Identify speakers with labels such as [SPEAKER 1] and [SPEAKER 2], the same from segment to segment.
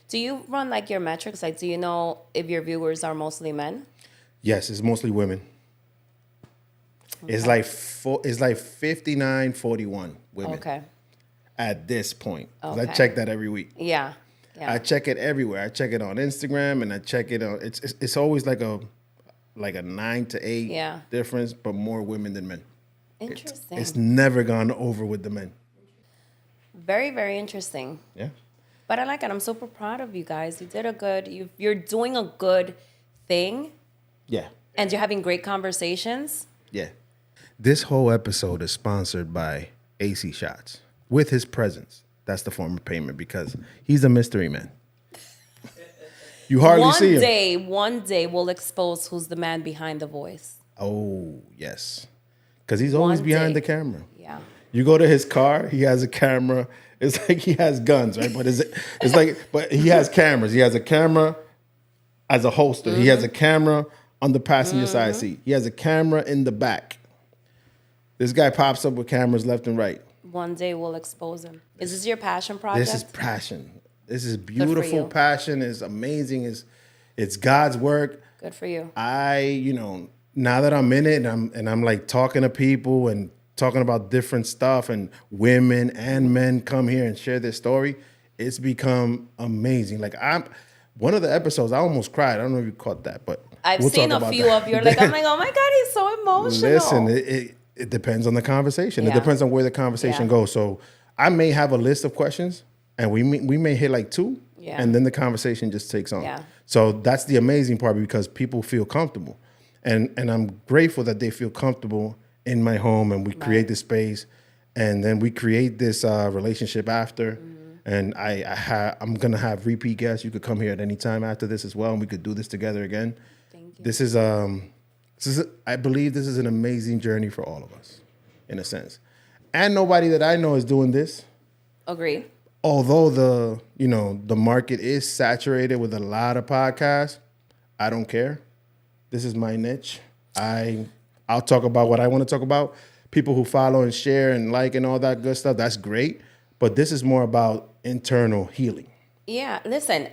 [SPEAKER 1] Do you run like your metrics? Like, do you know if your viewers are mostly men?
[SPEAKER 2] Yes, it's mostly women. Okay. It's like 59-41 women.
[SPEAKER 1] Okay.
[SPEAKER 2] At this point.
[SPEAKER 1] Okay.
[SPEAKER 2] I check that every week.
[SPEAKER 1] Yeah.
[SPEAKER 2] I check it everywhere. I check it on Instagram and I check it on it's always like a 9 to 8 difference, but more women than men.
[SPEAKER 1] Interesting.
[SPEAKER 2] It's never gone over with the men.
[SPEAKER 1] Very, very interesting.
[SPEAKER 2] Yeah.
[SPEAKER 1] But I like it. I'm super proud of you guys. You did you're doing a good thing.
[SPEAKER 2] Yeah.
[SPEAKER 1] And you're having great conversations.
[SPEAKER 2] Yeah. This whole episode is sponsored by AC Shots. With his presence. That's the form of payment because he's a mystery man. You hardly see him.
[SPEAKER 1] One day we'll expose who's the man behind the voice.
[SPEAKER 2] Oh, yes. Because he's always behind the camera.
[SPEAKER 1] Yeah.
[SPEAKER 2] You go to his car, he has a camera. It's like he has guns, right? But but he has cameras. He has a camera as a holster. Mm-hmm. He has a camera on the passenger side seat. He has a camera in the back. This guy pops up with cameras left and right.
[SPEAKER 1] One day we'll expose him. Is this your passion project?
[SPEAKER 2] This is passion. This is beautiful passion. It's amazing. It's God's work.
[SPEAKER 1] Good for you.
[SPEAKER 2] Now that I'm in it and I'm like talking to people and talking about different stuff and women and men come here and share their story, it's become amazing. Like one of the episodes, I almost cried. I don't know if you caught that, but
[SPEAKER 1] I've seen a few of you. Like, I'm like, oh my God, he's so emotional.
[SPEAKER 2] Listen, it depends on the conversation. Yeah. It depends on where the conversation goes. So I may have a list of questions and we may hit like 2 and then the conversation just takes on.
[SPEAKER 1] Yeah.
[SPEAKER 2] So that's the amazing part because people feel comfortable. And I'm grateful that they feel comfortable in my home and we create this space and then we create this relationship after. Mm-hmm. And I'm going to have repeat guests. You could come here at any time after this as well and we could do this together again.
[SPEAKER 1] Thank you.
[SPEAKER 2] This is I believe this is an amazing journey for all of us, in a sense. And nobody that I know is doing this.
[SPEAKER 1] Agree.
[SPEAKER 2] Although the market is saturated with a lot of podcasts, I don't care. This is my niche. I'll talk about what I want to talk about. People who follow and share and like and all that good stuff, that's great. But this is more about internal healing.
[SPEAKER 1] Yeah, listen,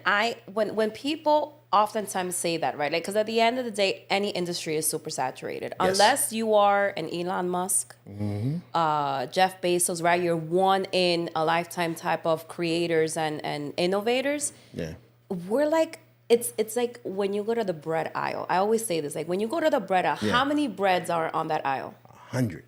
[SPEAKER 1] when people oftentimes say that, right? Like, because at the end of the day, any industry is super saturated. Yes. Unless you are an Elon Musk, Jeff Bezos, right? You're one in a lifetime type of creators and innovators.
[SPEAKER 2] Yeah.
[SPEAKER 1] We're like, it's like when you go to the bread aisle. I always say this, like when you go to the bread aisle, how many breads are on that aisle?
[SPEAKER 2] 100.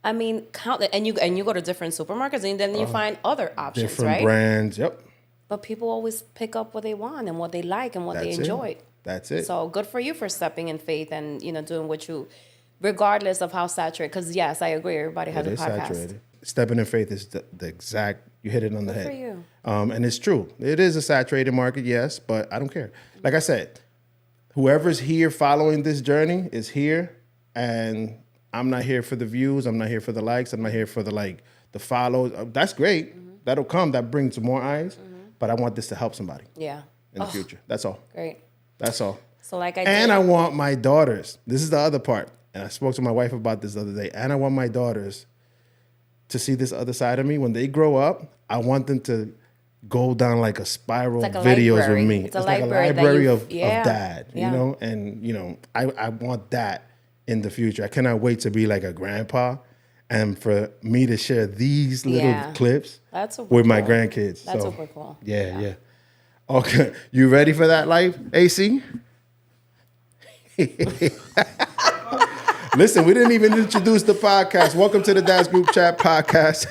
[SPEAKER 1] I mean, count it. And you go to different supermarkets and then you find other options,
[SPEAKER 2] different
[SPEAKER 1] right?
[SPEAKER 2] Brands, yep.
[SPEAKER 1] But people always pick up what they want and what they like and what they enjoy.
[SPEAKER 2] That's it.
[SPEAKER 1] So good for you for stepping in faith and, doing what you, regardless of how saturated. Because yes, I agree. Everybody has a podcast. Saturated.
[SPEAKER 2] Stepping in faith is the exact. You hit it on the head.
[SPEAKER 1] Good for you.
[SPEAKER 2] And it's true. It is a saturated market, yes, but I don't care. Like I said, whoever's here following this journey is here, and I'm not here for the views. I'm not here for the likes. I'm not here for the follows. That's great. Mm-hmm. That'll come. That brings more eyes. Mm-hmm. But I want this to help somebody.
[SPEAKER 1] Yeah.
[SPEAKER 2] In the future. That's all.
[SPEAKER 1] Great.
[SPEAKER 2] That's all.
[SPEAKER 1] So
[SPEAKER 2] I want my daughters. This is the other part. And I spoke to my wife about this the other day. And I want my daughters to see this other side of me. When they grow up, I want them to go down like a spiral of videos with me.
[SPEAKER 1] It's
[SPEAKER 2] like a library of dad, And, I want that in the future. I cannot wait to be like a grandpa and for me to share these little clips with my grandkids.
[SPEAKER 1] That's super cool.
[SPEAKER 2] Yeah. Okay. You ready for that life, AC? Listen, we didn't even introduce the podcast. Welcome to the Dad's Group Chat Podcast.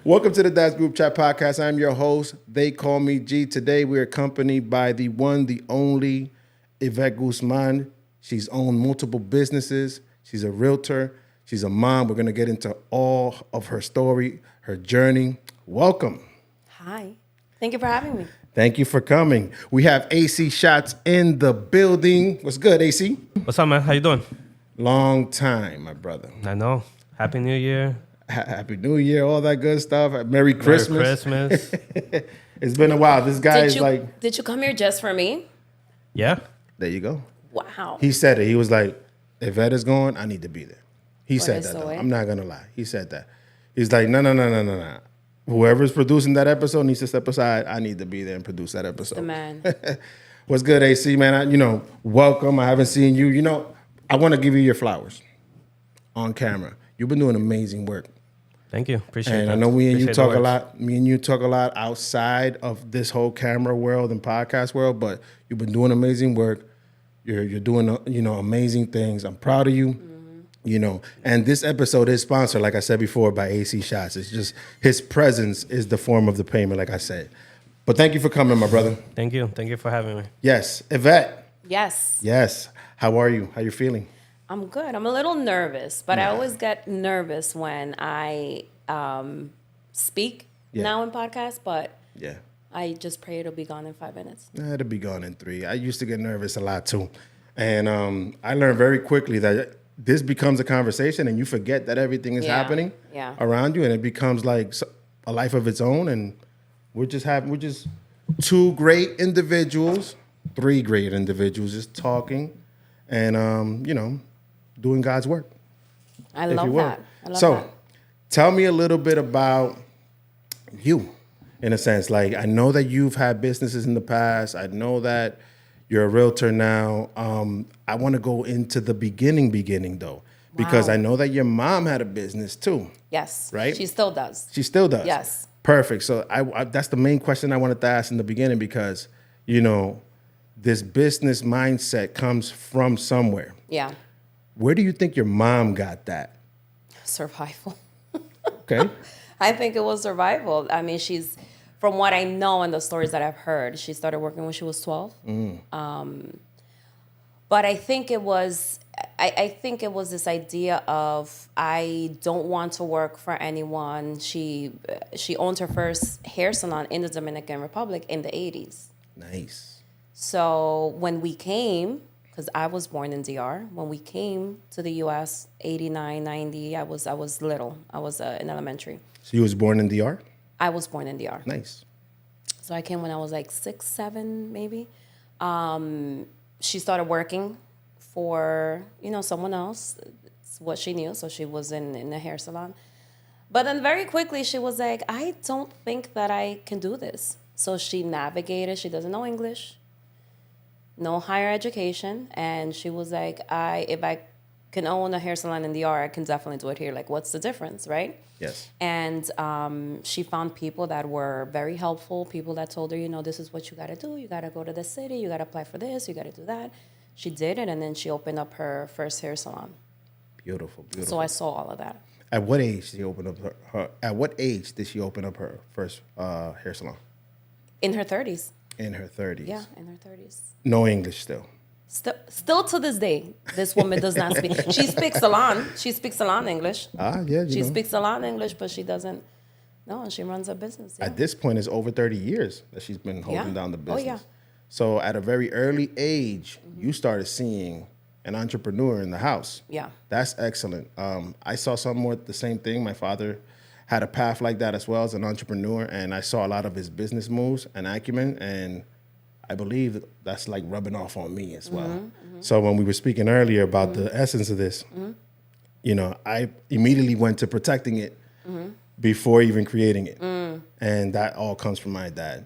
[SPEAKER 2] Welcome to the Dad's Group Chat Podcast. I'm your host. They call me G. Today we're accompanied by the one, the only Ivette Guzman. She's owned multiple businesses. She's a realtor. She's a mom. We're going to get into all of her story, her journey. Welcome.
[SPEAKER 1] Hi. Thank you for having me.
[SPEAKER 2] Thank you for coming. We have AC Shots in the building. What's good, AC?
[SPEAKER 3] What's up, man? How you doing?
[SPEAKER 2] Long time, my brother.
[SPEAKER 3] I know. Happy New Year.
[SPEAKER 2] Happy New Year, all that good stuff. Merry Christmas.
[SPEAKER 3] Merry Christmas.
[SPEAKER 2] It's been a while. This guy is like...
[SPEAKER 1] Did you come here just for me?
[SPEAKER 3] Yeah.
[SPEAKER 2] There you go.
[SPEAKER 1] Wow.
[SPEAKER 2] He said it. He was like, if Ed is going, I need to be there. He said that, though. I'm not going to lie. He said that. He's like, no. whoever's producing that episode needs to step aside. I need to be there and produce that episode.
[SPEAKER 1] The man.
[SPEAKER 2] What's good, AC, man? Welcome. I haven't seen you. I want to give you your flowers on camera. You've been doing amazing work.
[SPEAKER 3] Thank you. Appreciate it.
[SPEAKER 2] And I know me and you
[SPEAKER 3] Appreciate
[SPEAKER 2] talk
[SPEAKER 3] the
[SPEAKER 2] a
[SPEAKER 3] words.
[SPEAKER 2] lot. Me and you talk a lot outside of this whole camera world and podcast world, but you've been doing amazing work. You're doing amazing things. I'm proud of you. And this episode is sponsored, like I said before, by AC Shots. It's just his presence is the form of the payment, like I said. But thank you for coming, my brother.
[SPEAKER 3] Thank you. Thank you for having me.
[SPEAKER 2] Yes, Ivette.
[SPEAKER 1] Yes.
[SPEAKER 2] Yes. How are you? How you feeling?
[SPEAKER 1] I'm good. I'm a little nervous, but I always get nervous when I speak now in podcasts, but
[SPEAKER 2] Yeah.
[SPEAKER 1] I just pray it'll be gone in 5 minutes.
[SPEAKER 2] It'll be gone in 3. I used to get nervous a lot too. And I learned very quickly that this becomes a conversation and you forget that everything is happening around you, and it becomes like a life of its own. And we're just 2 great individuals, 3 great individuals just talking and, doing God's work.
[SPEAKER 1] I
[SPEAKER 2] if
[SPEAKER 1] love
[SPEAKER 2] you will.
[SPEAKER 1] that. I love
[SPEAKER 2] So
[SPEAKER 1] that.
[SPEAKER 2] tell me a little bit about you, in a sense. Like, I know that you've had businesses in the past. I know that you're a realtor now. I want to go into the beginning though, because
[SPEAKER 1] Wow.
[SPEAKER 2] I know that your mom had a business too.
[SPEAKER 1] Yes.
[SPEAKER 2] Right?
[SPEAKER 1] She still does.
[SPEAKER 2] She still does.
[SPEAKER 1] Yes.
[SPEAKER 2] Perfect. So I that's the main question I wanted to ask in the beginning, because, this business mindset comes from somewhere.
[SPEAKER 1] Yeah.
[SPEAKER 2] Where do you think your mom got that?
[SPEAKER 1] Survival.
[SPEAKER 2] Okay.
[SPEAKER 1] I think it was survival. I mean, from what I know and the stories that I've heard, she started working when she was 12. But I think it was this idea of, I don't want to work for anyone. She owned her first hair salon in the Dominican Republic in the 80s.
[SPEAKER 2] Nice.
[SPEAKER 1] So when we came, because I was born in DR, when we came to the U.S., 89, 90, I was little. I was in elementary.
[SPEAKER 2] So you was born in DR?
[SPEAKER 1] I was born in DR.
[SPEAKER 2] Nice.
[SPEAKER 1] So I came when I was like 6, 7, maybe. She started working for, someone else. It's what she knew. So she was in a hair salon. But then very quickly she was like, I don't think that I can do this. So she navigated. She doesn't know English, no higher education. And she was like, if I can own a hair salon in DR, I can definitely do it here. Like, what's the difference, right?
[SPEAKER 2] Yes.
[SPEAKER 1] And she found people that were very helpful, people that told her, this is what you got to do. You got to go to the city. You got to apply for this. You got to do that. She did it, and then she opened up her first hair salon.
[SPEAKER 2] Beautiful, beautiful.
[SPEAKER 1] So I saw all of that.
[SPEAKER 2] At what age did she open up At what age did she open up her first hair salon?
[SPEAKER 1] In her 30s.
[SPEAKER 2] In her 30s.
[SPEAKER 1] Yeah, in her 30s.
[SPEAKER 2] No English still.
[SPEAKER 1] Still to this day, this woman does not speak. She speaks salon. She speaks salon English.
[SPEAKER 2] Yeah.
[SPEAKER 1] She speaks salon English, but she doesn't. No, she runs a business. Yeah.
[SPEAKER 2] At this point, it's over 30 years that she's been holding down the
[SPEAKER 1] Oh,
[SPEAKER 2] business.
[SPEAKER 1] yeah.
[SPEAKER 2] So at a very early age, you started seeing an entrepreneur in the house.
[SPEAKER 1] Yeah.
[SPEAKER 2] That's excellent. I saw somewhat the same thing. My father had a path like that as well as an entrepreneur, and I saw a lot of his business moves and acumen, and I believe that's like rubbing off on me as well. So when we were speaking earlier about the essence of this, I immediately went to protecting it before even creating it. And that all comes from my dad.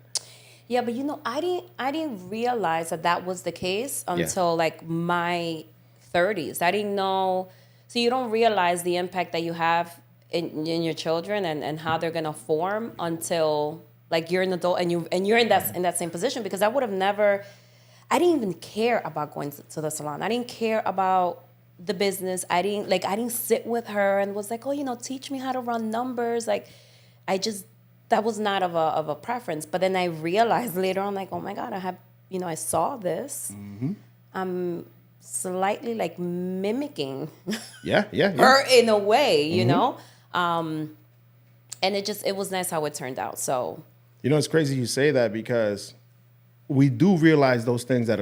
[SPEAKER 1] Yeah, but I didn't realize that was the case until like my 30s. I didn't know. So you don't realize the impact that you have in your children and how they're gonna form until like you're an adult and you're in that same position. Because I would have never. I didn't even care about going to the salon. I didn't care about the business. I didn't sit with her and was like, oh, teach me how to run numbers. Like, that was not of a preference. But then I realized later on, like, oh my God, I saw this. I'm slightly like mimicking
[SPEAKER 2] Yeah.
[SPEAKER 1] her in a way, and it was nice how it turned out. So,
[SPEAKER 2] It's crazy you say that, because we do realize those things at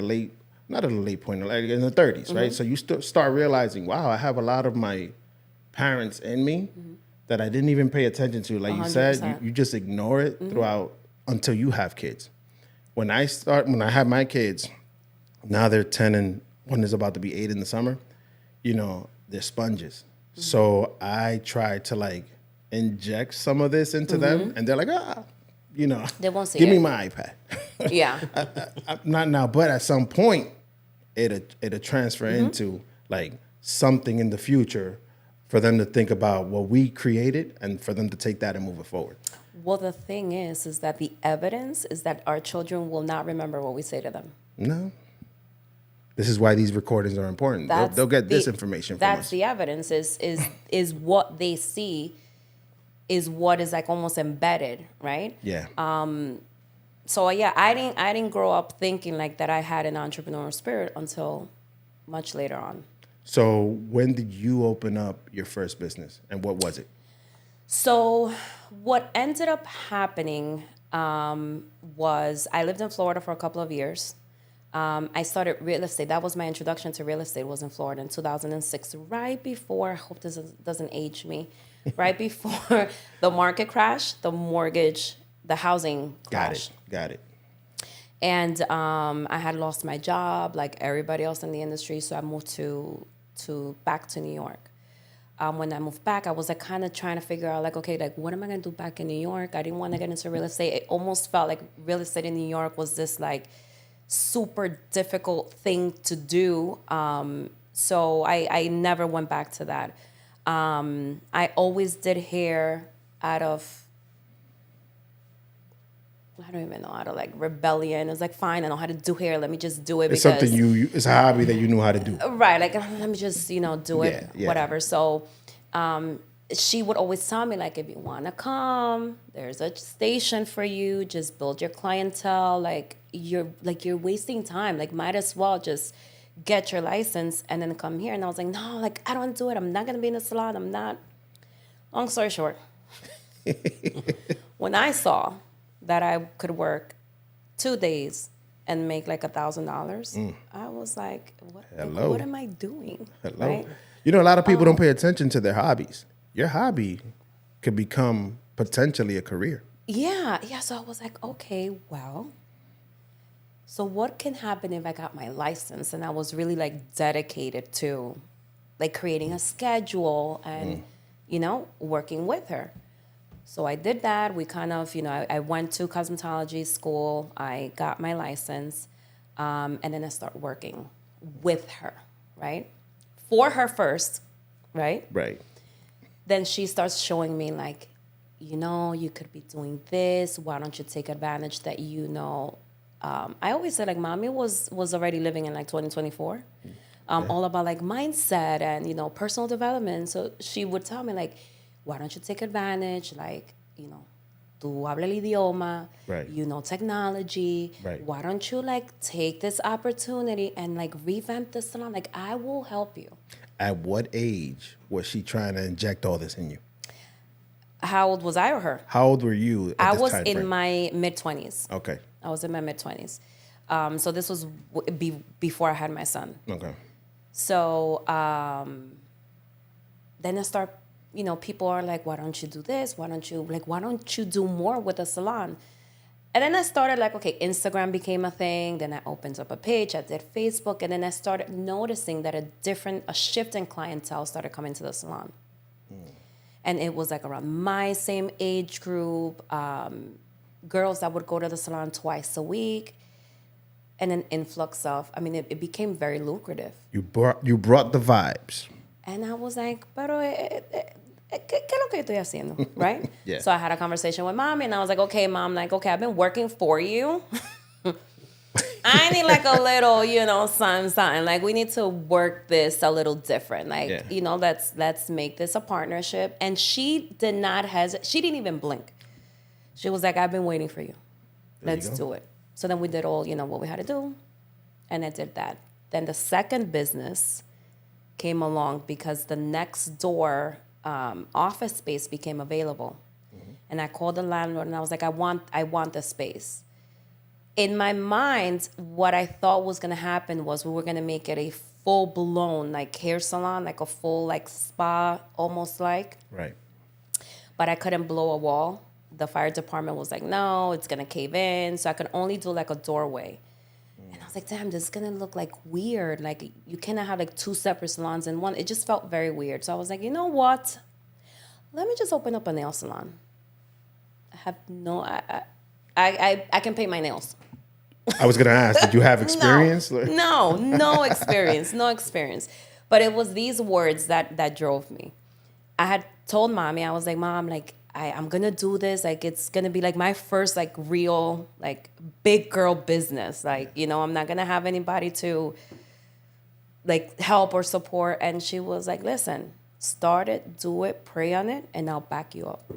[SPEAKER 2] not at a late point, like in the 30s, right? So you start realizing, wow, I have a lot of my parents in me that I didn't even pay attention to. Like 100%. You said, you just ignore it throughout until you have kids. When I have my kids, now they're 10 and one is about to be 8 in the summer, they're sponges. So I try to like inject some of this into them, and they're like,
[SPEAKER 1] They won't see
[SPEAKER 2] give me
[SPEAKER 1] it.
[SPEAKER 2] my iPad.
[SPEAKER 1] Yeah.
[SPEAKER 2] Not now, but at some point, it'll transfer into like something in the future for them to think about what we created and for them to take that and move it forward.
[SPEAKER 1] Well, the thing is that the evidence is that our children will not remember what we say to them.
[SPEAKER 2] No. This is why these recordings are important. They'll get this information from us.
[SPEAKER 1] That's the evidence is what they see is what is like almost embedded, right?
[SPEAKER 2] Yeah.
[SPEAKER 1] So yeah, I didn't grow up thinking like that I had an entrepreneurial spirit until much later on.
[SPEAKER 2] So when did you open up your first business and what was it?
[SPEAKER 1] So what ended up happening was I lived in Florida for a couple of years. I started real estate. That was my introduction to real estate, was in Florida in 2006, right before, I hope this doesn't age me, right before the market crash, the housing crash.
[SPEAKER 2] Got it.
[SPEAKER 1] And I had lost my job like everybody else in the industry, so I moved back to New York. When I moved back, I was like kind of trying to figure out like, okay, like what am I gonna do back in New York? I didn't want to get into real estate. It almost felt like real estate in New York was this like super difficult thing to do. So I never went back to that. I always did hair out of, I don't even know, out of like rebellion. It was like, fine, I know how to do hair. Let me just do it.
[SPEAKER 2] It's something it's a hobby that you knew how to do.
[SPEAKER 1] Right. Like, let me just, do it,
[SPEAKER 2] Yeah.
[SPEAKER 1] whatever. So she would always tell me, like, if you want to come, there's a station for you. Just build your clientele. Like, you're wasting time. Like, might as well just get your license and then come here. And I was like, no, like, I don't want to do it. I'm not going to be in a salon. I'm not. Long story short, when I saw that I could work 2 days and make like $1,000, I was like, what am I doing?
[SPEAKER 2] Hello.
[SPEAKER 1] Right?
[SPEAKER 2] A lot of people don't pay attention to their hobbies. Your hobby could become potentially a career.
[SPEAKER 1] Yeah. So I was like, okay, well, so what can happen if I got my license? And I was really like dedicated to like creating a schedule and, working with her. So I did that. We kind of, I went to cosmetology school. I got my license. And then I started working with her, right? For her first, right?
[SPEAKER 2] Right.
[SPEAKER 1] Then she starts showing me like, you could be doing this. Why don't you take advantage that I always said like mommy was already living in like 2024. All about like mindset and, personal development. So she would tell me like, why don't you take advantage? Like, tú habla el idioma,
[SPEAKER 2] right.
[SPEAKER 1] Technology.
[SPEAKER 2] Right.
[SPEAKER 1] Why don't you like take this opportunity and like revamp the salon? Like, I will help you.
[SPEAKER 2] At what age was she trying to inject all this in you?
[SPEAKER 1] How old was I or her?
[SPEAKER 2] How old were you at
[SPEAKER 1] I
[SPEAKER 2] this
[SPEAKER 1] was
[SPEAKER 2] time
[SPEAKER 1] in
[SPEAKER 2] frame?
[SPEAKER 1] my mid-20s.
[SPEAKER 2] Okay.
[SPEAKER 1] I was in my mid-20s. So this was before I had my son.
[SPEAKER 2] Okay.
[SPEAKER 1] So then I start, people are like, why don't you do this? Why don't you do more with the salon? And then I started like, okay, Instagram became a thing. Then I opened up a page. I did Facebook. And then I started noticing that a shift in clientele started coming to the salon. And it was like around my same age group, girls that would go to the salon twice a week. And an influx of, it became very lucrative.
[SPEAKER 2] You brought the vibes.
[SPEAKER 1] And I was like, pero, ¿qué es lo que estoy haciendo? Right?
[SPEAKER 2] Yeah.
[SPEAKER 1] So I had a conversation with mommy, and I was like, okay, mom, I've been working for you. I need like a little, something. Like, we need to work this a little different. Like,
[SPEAKER 2] Yeah.
[SPEAKER 1] Let's make this a partnership. And she did not hesitate. She didn't even blink. She was like, I've been waiting for you. Let's do it. So then we did all, what we had to do. And I did that. Then the second business came along because the next door office space became available. Mm-hmm. And I called the landlord and I was like, I want the space. In my mind, what I thought was going to happen was we were going to make it a full-blown like hair salon, like a full like spa, almost like.
[SPEAKER 2] Right.
[SPEAKER 1] But I couldn't blow a wall. The fire department was like, no, it's going to cave in. So I could only do like a doorway. And I was like, damn, this is going to look like weird. Like, you cannot have like two separate salons in one. It just felt very weird. So I was like, you know what? let me just open up a nail salon. I have I can paint my nails.
[SPEAKER 2] I was gonna ask, did you have experience?
[SPEAKER 1] No experience, no experience. But it was these words that drove me. I had told mommy, I was like, Mom, like I'm gonna do this. Like it's gonna be like my first like real like big girl business. Like, you know, I'm not gonna have anybody to like help or support. And she was like, listen, start it, do it, pray on it, and I'll back you up.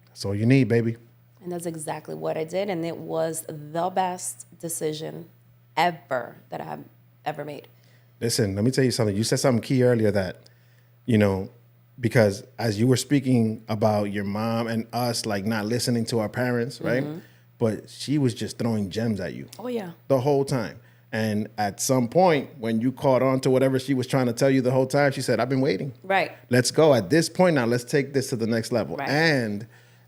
[SPEAKER 2] That's all you need, baby.
[SPEAKER 1] And that's exactly what I did. And it was the best decision ever that I have ever made.
[SPEAKER 2] Listen, let me tell you something. You said something key earlier that, you know, because as you were speaking about your mom and us, like not listening to our parents, right? But she was just throwing gems at you.
[SPEAKER 1] Oh, yeah.
[SPEAKER 2] The whole time. And at some point, when you caught on to whatever she was trying to tell you the whole time, she said, I've been waiting.
[SPEAKER 1] Right.
[SPEAKER 2] Let's go. At this point now, let's take this to the next level.
[SPEAKER 1] Right.
[SPEAKER 2] And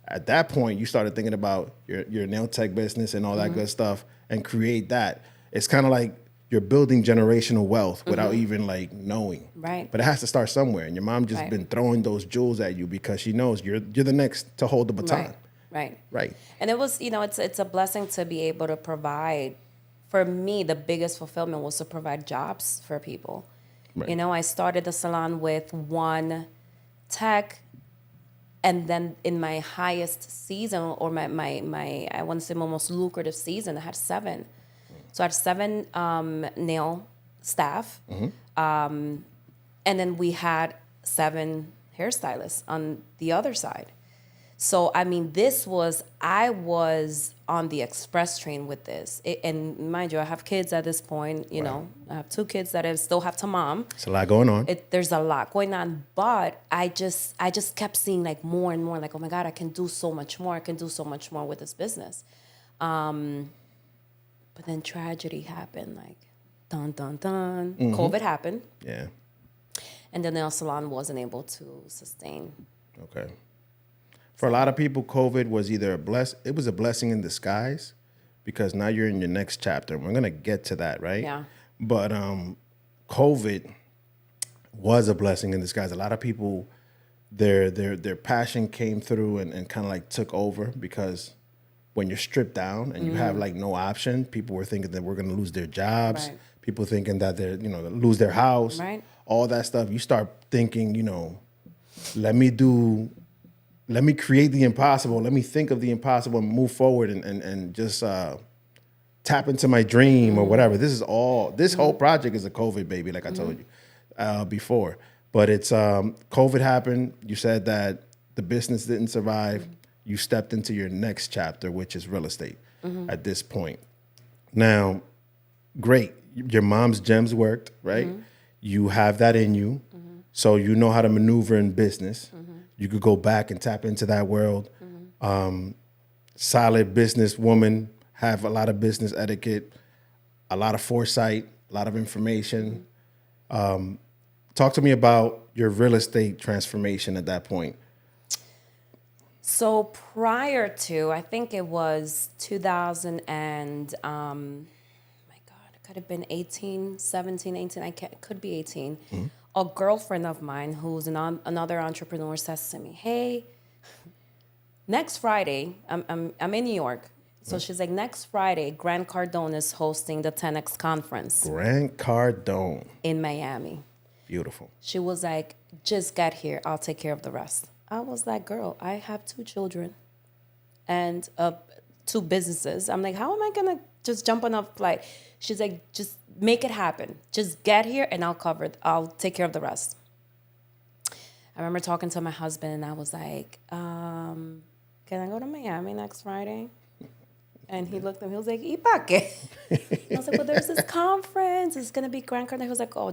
[SPEAKER 2] at that point, you started thinking about your nail tech business and all that good stuff and create that. It's kind of like you're building generational wealth without even like knowing.
[SPEAKER 1] Right.
[SPEAKER 2] But it has to start somewhere. And your mom just been throwing those jewels at you because she knows you're the next to hold the baton.
[SPEAKER 1] Right. And it was, you know, it's a blessing to be able to provide. For me, the biggest fulfillment was to provide jobs for people. Right. You know, I started the salon with one tech. And then in my highest season, or my I want to say my most lucrative season, I had 7. So I had 7 nail staff. And then we had 7 hairstylists on the other side. So, I mean, I was on the express train with this. And mind you, I have kids at this point, you know, I have 2 kids that I still have to mom.
[SPEAKER 2] There's a lot going on.
[SPEAKER 1] There's a lot going on, but I just kept seeing like more and more, like, oh my God, I can do so much more. I can do so much more with this business. But then tragedy happened, like, dun, dun, dun. COVID happened.
[SPEAKER 2] Yeah.
[SPEAKER 1] And the nail salon wasn't able to sustain.
[SPEAKER 2] Okay. For a lot of people, COVID was either it was a blessing in disguise because now you're in your next chapter. We're going to get to that, right?
[SPEAKER 1] Yeah.
[SPEAKER 2] But COVID was a blessing in disguise. A lot of people, their passion came through and kind of like took over because when you're stripped down and you have like no option, people were thinking that we're going to lose their jobs. Right. People thinking that they're, you know, lose their house. Right. All that stuff. You start thinking, you know, let me create the impossible. Let me think of the impossible and move forward and just tap into my dream or whatever. This whole project is a COVID baby, like I told you before. But it's COVID happened. You said that the business didn't survive. You stepped into your next chapter, which is real estate at this point. Now, great. Your mom's gems worked, right? You have that in you. So you know how to maneuver in business. You could go back and tap into that world. Solid business woman, have a lot of business etiquette, a lot of foresight, a lot of information. Talk to me about your real estate transformation at that point.
[SPEAKER 1] So prior to, I think it was 2000 and, my God, it could have been 17, 18, it could be 18. A girlfriend of mine who's another entrepreneur says to me, hey, next Friday, I'm in New York. So she's like, next Friday, Grant Cardone is hosting the 10X conference.
[SPEAKER 2] Grant Cardone.
[SPEAKER 1] In Miami.
[SPEAKER 2] Beautiful.
[SPEAKER 1] She was like, just get here. I'll take care of the rest. I was like, girl, I have 2 children and 2 businesses. I'm like, how am I going to just jump on a flight? She's like, just make it happen. Just get here and I'll take care of the rest. I remember talking to my husband and I was like, can I go to Miami next Friday? And he looked at me, he was like, ¿Y pa' qué? I was like, well, there's this conference. It's going to be Grand Cardone. He was like, oh,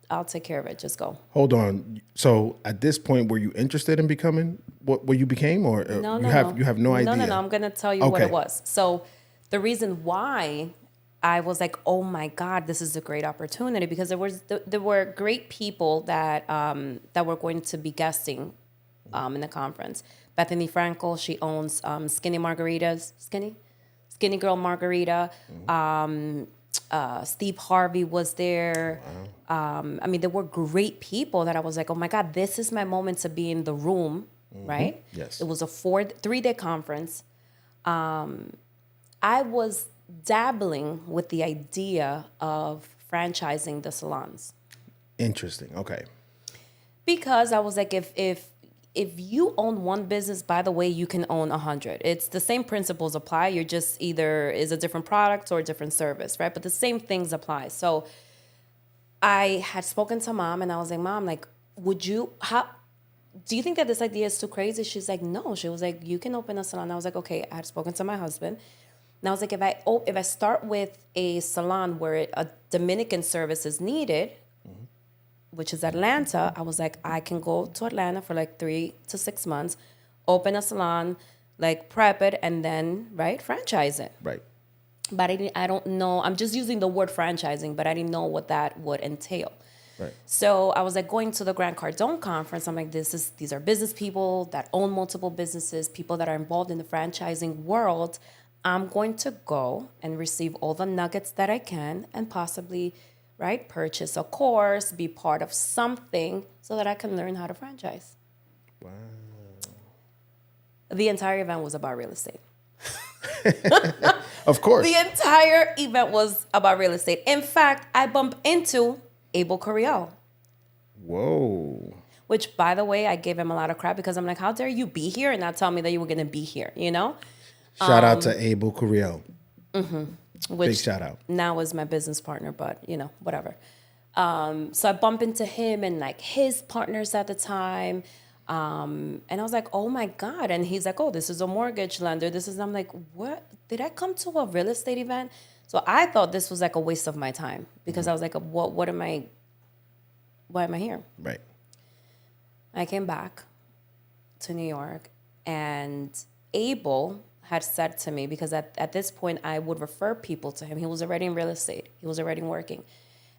[SPEAKER 1] I'll take care of it. Just go.
[SPEAKER 2] Hold on. So at this point, were you interested in becoming what you became, or
[SPEAKER 1] no,
[SPEAKER 2] you have no idea?
[SPEAKER 1] No. I'm going to tell you what it was. So the reason why I was like, oh my God, this is a great opportunity, because there were great people that were going to be guesting in the conference. Bethany Frankel, she owns Skinny Margaritas. Skinny Girl Margarita. Steve Harvey was there. I mean, there were great people that I was like, oh my God, this is my moment to be in the room, right?
[SPEAKER 2] Yes.
[SPEAKER 1] It was a 3-day conference. I was dabbling with the idea of franchising the salons
[SPEAKER 2] Interesting. Okay.
[SPEAKER 1] because I was like, if you own one business, by the way, you can own 100. It's the same principles apply. You're just either is a different product or a different service, right? But the same things apply. So I had spoken to mom and I was like, Mom, like, do you think that this idea is too crazy? She's like, no. She was like, you can open a salon. I was like, okay. I had spoken to my husband. And I was like, if I start with a salon where a Dominican service is needed, which is Atlanta, I was like, I can go to Atlanta for like 3 to 6 months, open a salon, like prep it, and then, right, franchise it.
[SPEAKER 2] Right.
[SPEAKER 1] But I don't know. I'm just using the word franchising, but I didn't know what that would entail.
[SPEAKER 2] Right.
[SPEAKER 1] So I was like going to the Grant Cardone conference. I'm like, these are business people that own multiple businesses, people that are involved in the franchising world. I'm going to go and receive all the nuggets that I can and possibly, right, purchase a course, be part of something so that I can learn how to franchise.
[SPEAKER 2] Wow.
[SPEAKER 1] The entire event was about real estate.
[SPEAKER 2] Of course.
[SPEAKER 1] The entire event was about real estate. In fact, I bumped into Abel Curiel,
[SPEAKER 2] Whoa.
[SPEAKER 1] which, by the way, I gave him a lot of crap because I'm like, how dare you be here and not tell me that you were going to be here, you know?
[SPEAKER 2] Shout out to Abel Curiel.
[SPEAKER 1] Which
[SPEAKER 2] Big shout out.
[SPEAKER 1] now is my business partner, but, you know, whatever. So I bump into him and, like, his partners at the time. And I was like, oh, my God. And he's like, oh, this is a mortgage lender. I'm like, what? Did I come to a real estate event? So I thought this was like a waste of my time because I was like, why am I here?
[SPEAKER 2] Right.
[SPEAKER 1] I came back to New York and Abel had said to me, because at this point I would refer people to him. He was already in real estate. He was already working.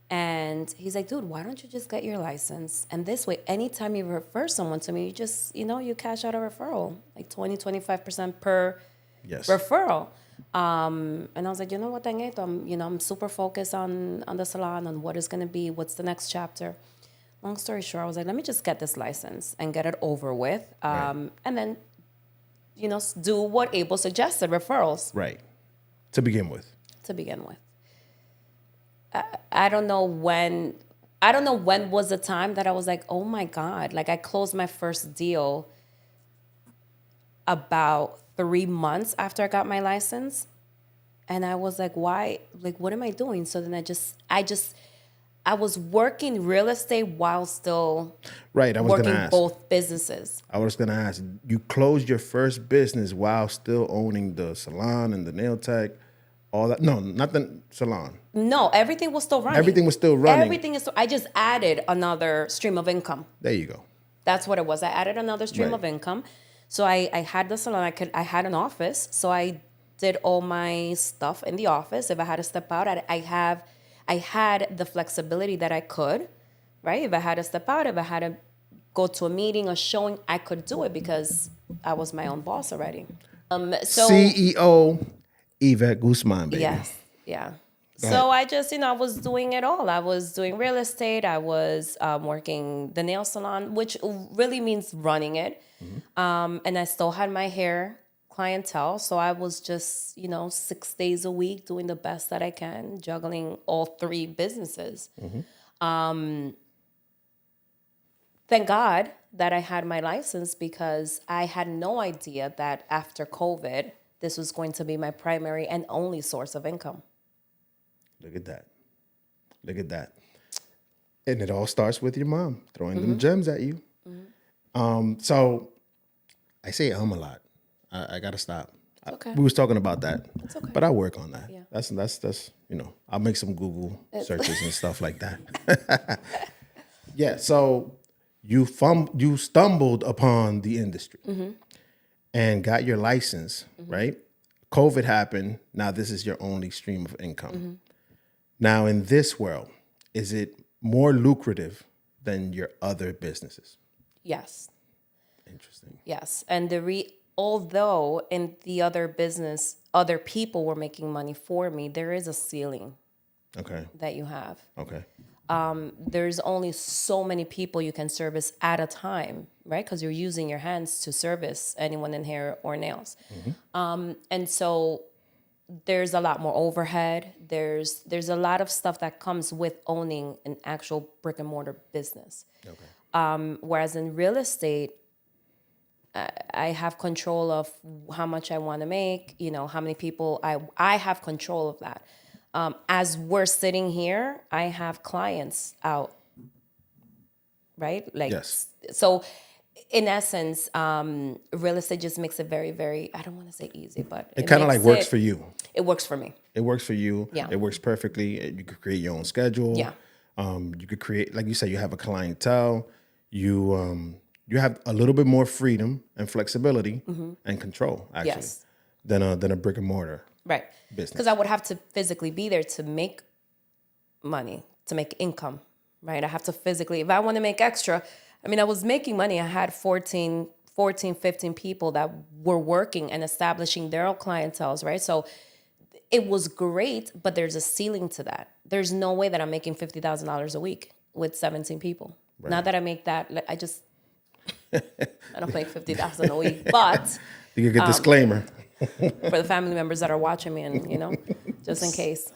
[SPEAKER 1] And he's like, dude, why don't you just get your license? And this way, anytime you refer someone to me, you just, you cash out a referral, like 25% per
[SPEAKER 2] Yes.
[SPEAKER 1] referral. And I was like, you know what, Tanguito, I'm super focused on the salon, on what is going to be, what's the next chapter. Long story short, I was like, let me just get this license and get it over with.
[SPEAKER 2] Right.
[SPEAKER 1] And then, do what Abel suggested, referrals
[SPEAKER 2] Right. To begin with.
[SPEAKER 1] to begin with. I don't know when was the time that I was like, oh my God, like I closed my first deal about 3 months after I got my license. And I was like, why? Like, what am I doing? So then I was working real estate while still
[SPEAKER 2] Right. I was going
[SPEAKER 1] working
[SPEAKER 2] to ask.
[SPEAKER 1] both businesses.
[SPEAKER 2] I was going to ask. You closed your first business while still owning the salon and the nail tech, all that. No, not the salon.
[SPEAKER 1] No, everything was still running.
[SPEAKER 2] Everything was still running.
[SPEAKER 1] I just added another stream of income.
[SPEAKER 2] There you go.
[SPEAKER 1] That's what it was. I added another stream
[SPEAKER 2] Right.
[SPEAKER 1] of income. So I had the salon. I had an office. So I did all my stuff in the office. If I had to step out, I had the flexibility that I could, right? If I had to step out, if I had to go to a meeting, a showing, I could do it because I was my own boss already. So
[SPEAKER 2] CEO Ivette Guzman, baby.
[SPEAKER 1] yes, yeah.
[SPEAKER 2] Go
[SPEAKER 1] So I just, I was doing it all. I was doing real estate. I was working the nail salon, which really means running it. And I still had my hair clientele. So I was just, 6 days a week doing the best that I can, juggling all 3 businesses. Thank God that I had my license because I had no idea that after COVID, this was going to be my primary and only source of income.
[SPEAKER 2] Look at that. Look at that. And it all starts with your mom throwing them gems at you. So I say a lot. I got to stop.
[SPEAKER 1] Okay.
[SPEAKER 2] We was talking about that.
[SPEAKER 1] It's okay.
[SPEAKER 2] But I work on that.
[SPEAKER 1] Yeah.
[SPEAKER 2] That's I'll make some Google searches and stuff like that. Yeah, so you stumbled upon the industry and got your license, right? COVID happened. Now this is your only stream of income. Now in this world, is it more lucrative than your other businesses?
[SPEAKER 1] Yes.
[SPEAKER 2] Interesting.
[SPEAKER 1] Yes. And although in the other business, other people were making money for me, there is a ceiling.
[SPEAKER 2] Okay.
[SPEAKER 1] that you have.
[SPEAKER 2] Okay.
[SPEAKER 1] There's only so many people you can service at a time, right? Because you're using your hands to service anyone in hair or nails. And so there's a lot more overhead. There's a lot of stuff that comes with owning an actual brick and mortar business.
[SPEAKER 2] Okay.
[SPEAKER 1] Whereas in real estate, I have control of how much I want to make, how many people I have control of that. As we're sitting here, I have clients out, right? Like,
[SPEAKER 2] Yes.
[SPEAKER 1] so in essence, real estate just makes it very, very, I don't want to say easy, but
[SPEAKER 2] It kind of
[SPEAKER 1] makes
[SPEAKER 2] like works for you.
[SPEAKER 1] It works for me.
[SPEAKER 2] It works for you.
[SPEAKER 1] Yeah.
[SPEAKER 2] It works perfectly. You could create your own schedule.
[SPEAKER 1] Yeah.
[SPEAKER 2] You could create, like you said, you have a clientele. You have a little bit more freedom and flexibility and control, actually,
[SPEAKER 1] Yes.
[SPEAKER 2] than a brick and mortar.
[SPEAKER 1] Right.
[SPEAKER 2] Business.
[SPEAKER 1] Because I would have to physically be there to make money, to make income, right? I have to physically, if I want to make extra, I was making money. I had 15 people that were working and establishing their own clienteles, right? So it was great, but there's a ceiling to that. There's no way that I'm making $50,000 a week with 17 people. Right. Not that I make that, I don't make $50,000 a week, but
[SPEAKER 2] You get a disclaimer.
[SPEAKER 1] for the family members that are watching me, and just in case,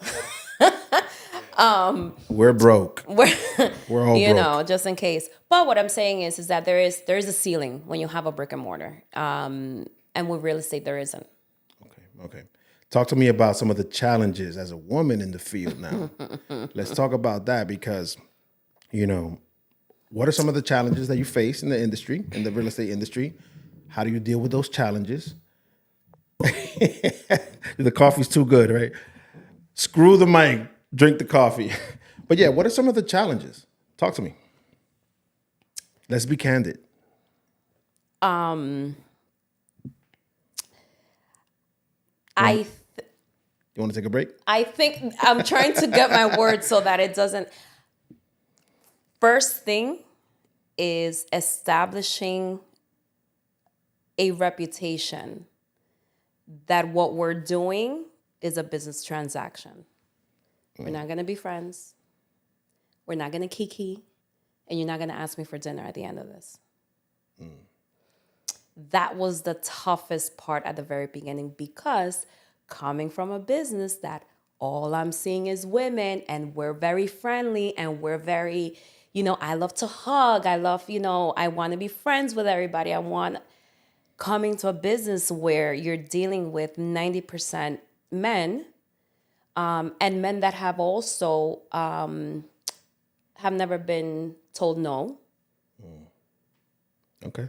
[SPEAKER 2] We're broke. We're all broke.
[SPEAKER 1] just in case. But what I'm saying is that there is a ceiling when you have a brick and mortar, and with real estate there isn't.
[SPEAKER 2] Okay. Talk to me about some of the challenges as a woman in the field now. Let's talk about that because, what are some of the challenges that you face in the industry, in the real estate industry? How do you deal with those challenges? The coffee's too good, right? Screw the mic, drink the coffee. But yeah, what are some of the challenges? Talk to me. Let's be candid. You want to take a break?
[SPEAKER 1] I think I'm trying to get my words so that it doesn't. First thing is establishing a reputation that what we're doing is a business transaction. We're not going to be friends. We're not going to kiki. And you're not going to ask me for dinner at the end of this. That was the toughest part at the very beginning because coming from a business that all I'm seeing is women and we're very friendly and we're very, I love to hug. I love, I want to be friends with everybody. Coming to a business where you're dealing with 90% men, and men that have also have never been told no.
[SPEAKER 2] Okay.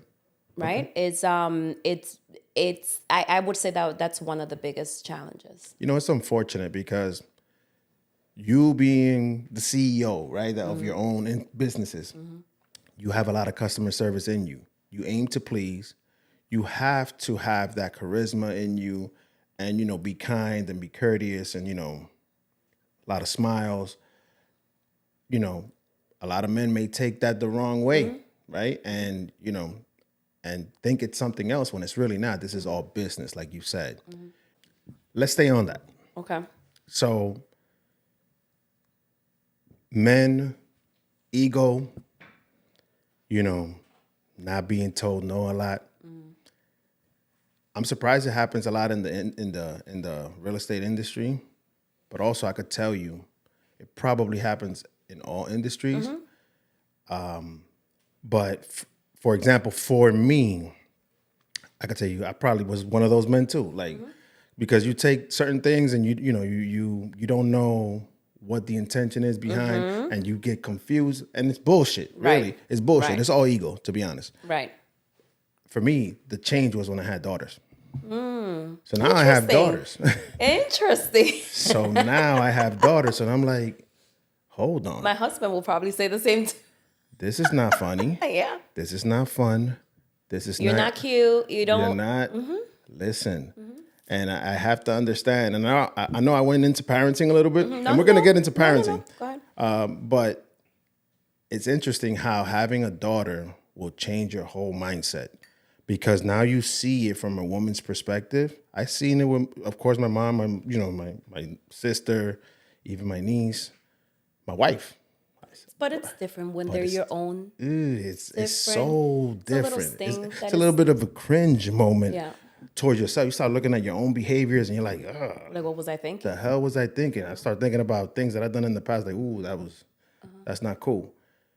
[SPEAKER 1] Right? Okay. I would say that's one of the biggest challenges.
[SPEAKER 2] It's unfortunate because you being the CEO, right, of your own businesses, you have a lot of customer service in you. You aim to please. You have to have that charisma in you and, be kind and be courteous and, a lot of smiles. A lot of men may take that the wrong way, right? And, and think it's something else when it's really not. This is all business, like you said. Let's stay on that.
[SPEAKER 1] Okay.
[SPEAKER 2] So, men, ego, not being told no a lot. I'm surprised it happens a lot in the real estate industry, but also I could tell you, it probably happens in all industries. But for example, for me, I could tell you, I probably was one of those men too. Like, because you take certain things and you don't know what the intention is behind, and you get confused, and it's bullshit. Really,
[SPEAKER 1] Right.
[SPEAKER 2] it's bullshit.
[SPEAKER 1] Right.
[SPEAKER 2] It's all ego, to be honest.
[SPEAKER 1] Right.
[SPEAKER 2] For me, the change was when I had daughters. So now I have daughters.
[SPEAKER 1] Interesting.
[SPEAKER 2] So now I have daughters, and I'm like, hold on.
[SPEAKER 1] My husband will probably say the same.
[SPEAKER 2] This is not funny.
[SPEAKER 1] Yeah.
[SPEAKER 2] This is not fun. This is
[SPEAKER 1] You're not cute. You don't.
[SPEAKER 2] You're not. Listen. And I have to understand. And I know I went into parenting a little bit, and we're going to get into parenting.
[SPEAKER 1] No. Go ahead.
[SPEAKER 2] But it's interesting how having a daughter will change your whole mindset, because now you see it from a woman's perspective. I seen it with, of course, my mom, my sister, even my niece, my wife.
[SPEAKER 1] But it's different when
[SPEAKER 2] But
[SPEAKER 1] they're
[SPEAKER 2] it's-
[SPEAKER 1] your own.
[SPEAKER 2] It's so
[SPEAKER 1] It's a little
[SPEAKER 2] different.
[SPEAKER 1] sting
[SPEAKER 2] It's
[SPEAKER 1] that
[SPEAKER 2] a little
[SPEAKER 1] is-
[SPEAKER 2] bit of a cringe moment
[SPEAKER 1] Yeah.
[SPEAKER 2] towards yourself. You start looking at your own behaviors and you're like, ugh,
[SPEAKER 1] Like, what was I thinking?
[SPEAKER 2] the hell was I thinking? I start thinking about things that I've done in the past, like, ooh, that's not cool.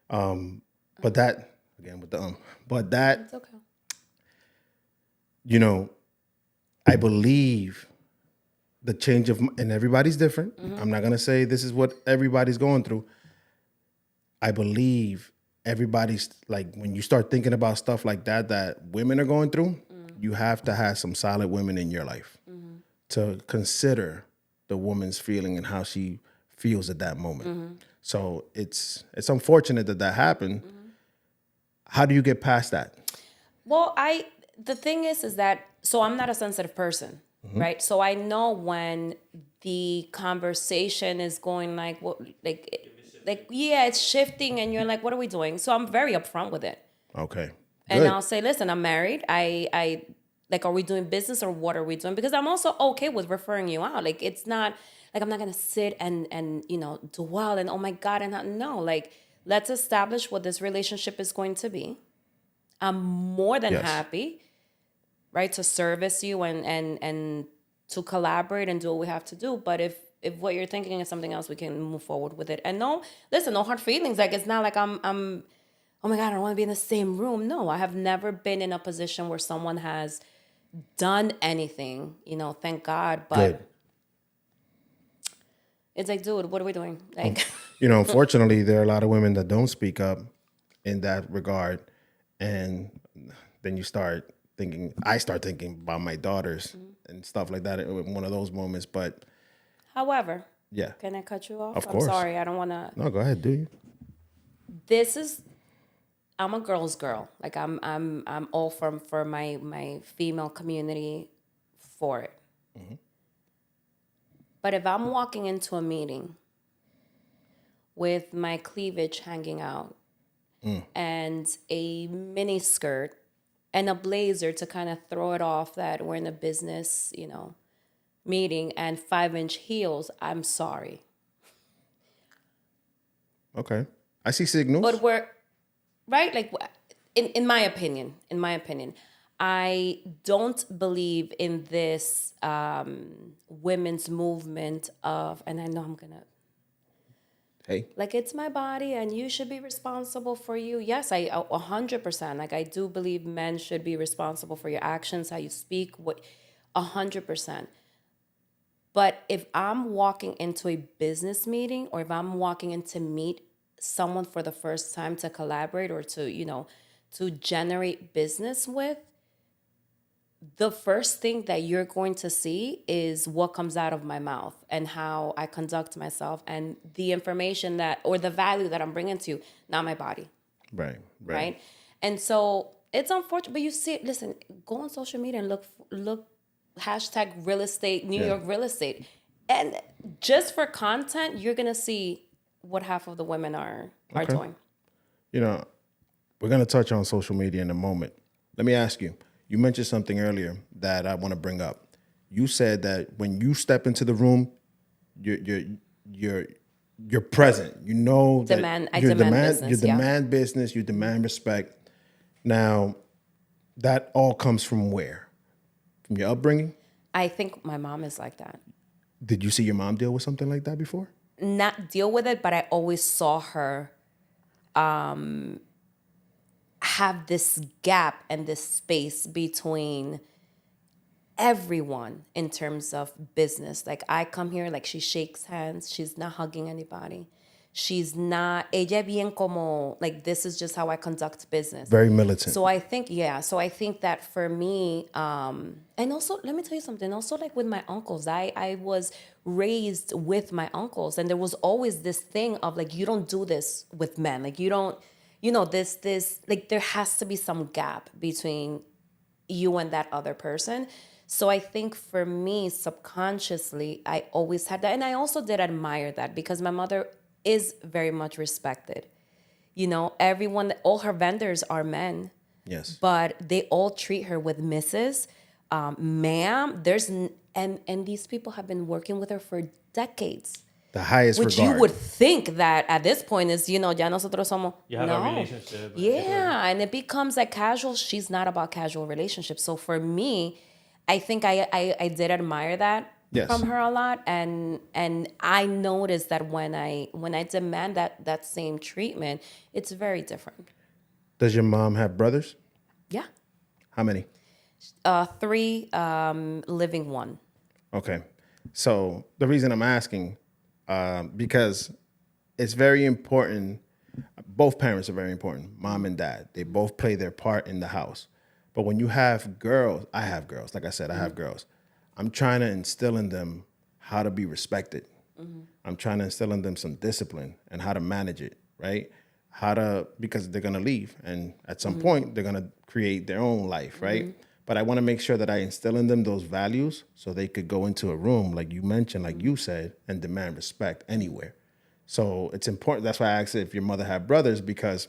[SPEAKER 2] But that, again with the but that,
[SPEAKER 1] It's okay.
[SPEAKER 2] you know, I believe the change of, and everybody's different. I'm not gonna say this is what everybody's going through. I believe everybody's like, when you start thinking about stuff like that women are going through, you have to have some solid women in your life to consider the woman's feeling and how she feels at that moment. So it's unfortunate that happened. How do you get past that?
[SPEAKER 1] Well, the thing is that, so I'm not a sensitive person, right? So I know when the conversation is going like, what, yeah, it's shifting and you're like, what are we doing? So I'm very upfront with it.
[SPEAKER 2] Okay.
[SPEAKER 1] And
[SPEAKER 2] Good.
[SPEAKER 1] I'll say, listen, I'm married. I like, are we doing business or what are we doing? Because I'm also okay with referring you out. Like, it's not like I'm not gonna sit and dwell and oh my God, and no, like, let's establish what this relationship is going to be. I'm more than
[SPEAKER 2] Yes.
[SPEAKER 1] happy, right, to service you and to collaborate and do what we have to do. But if what you're thinking is something else, we can move forward with it. And no, listen, no hard feelings. Like, it's not like I'm oh my God, I don't want to be in the same room. No, I have never been in a position where someone has done anything, thank God. But
[SPEAKER 2] Good.
[SPEAKER 1] it's like, dude, what are we doing? Like,
[SPEAKER 2] Unfortunately, there are a lot of women that don't speak up in that regard. And then I start thinking about my daughters and stuff like that in one of those moments. But
[SPEAKER 1] however,
[SPEAKER 2] yeah.
[SPEAKER 1] can I cut you off?
[SPEAKER 2] Of course.
[SPEAKER 1] I'm sorry, I don't want to.
[SPEAKER 2] No, go ahead, do you?
[SPEAKER 1] I'm a girl's girl. Like, I'm all for my female community for it. But if I'm walking into a meeting with my cleavage hanging out and a mini skirt and a blazer to kind of throw it off that we're in a business, meeting, and 5-inch heels, I'm sorry.
[SPEAKER 2] Okay. I see signals.
[SPEAKER 1] But we're right, like, in my opinion, I don't believe in this women's movement of, and I know I'm gonna,
[SPEAKER 2] Hey.
[SPEAKER 1] like, it's my body and you should be responsible for you. Yes, 100%. Like, I do believe men should be responsible for your actions, how you speak, 100%. But if I'm walking into a business meeting or if I'm walking in to meet someone for the first time to collaborate or to generate business with, the first thing that you're going to see is what comes out of my mouth and how I conduct myself and the information or the value that I'm bringing to you, not my body. Right. And so it's unfortunate, but you see, listen, go on social media and look hashtag real estate, New York real estate. And just for content, you're going to see what half of the women are doing.
[SPEAKER 2] We're going to touch on social media in a moment. Let me ask you, you mentioned something earlier that I want to bring up. You said that when you step into the room, you're present. You know that you demand business, you demand respect. Now, that all comes from where? From your upbringing?
[SPEAKER 1] I think my mom is like that.
[SPEAKER 2] Did you see your mom deal with something like that before?
[SPEAKER 1] Not deal with it, but I always saw her have this gap and this space between everyone in terms of business. Like, I come here, like, she shakes hands. She's not hugging anybody. She's not, ella bien como, like, this is just how I conduct business.
[SPEAKER 2] Very militant.
[SPEAKER 1] So I think that for me, and also, let me tell you something, also, like, with my uncles, I was raised with my uncles, and there was always this thing of, like, you don't do this with men. Like, you don't, this, like, there has to be some gap between you and that other person. So I think for me, subconsciously, I always had that. And I also did admire that because my mother is very much respected. Everyone, all her vendors are men.
[SPEAKER 2] Yes.
[SPEAKER 1] But they all treat her with Mrs. Ma'am. And these people have been working with her for decades.
[SPEAKER 2] The highest
[SPEAKER 1] Which
[SPEAKER 2] regard.
[SPEAKER 1] you would think that at this point is, ya nosotros somos.
[SPEAKER 3] You have a relationship.
[SPEAKER 1] Yeah, and it becomes like casual. She's not about casual relationships. So for me, I think I did admire that
[SPEAKER 2] Yes.
[SPEAKER 1] from her a lot, and I noticed that when I demand that same treatment, it's very different.
[SPEAKER 2] Does your mom have brothers?
[SPEAKER 1] Yeah,
[SPEAKER 2] How many?
[SPEAKER 1] 3, living 1.
[SPEAKER 2] Okay. So the reason I'm asking, because it's very important. Both parents are very important, mom and dad. They both play their part in the house. But when you have girls, I have girls. Like I said, I have girls. I'm trying to instill in them how to be respected. I'm trying to instill in them some discipline and how to manage it, right? Because they're going to leave. And at some point, they're going to create their own life, right? But I want to make sure that I instill in them those values so they could go into a room, like you mentioned, like you said, and demand respect anywhere. So it's important. That's why I asked if your mother had brothers, because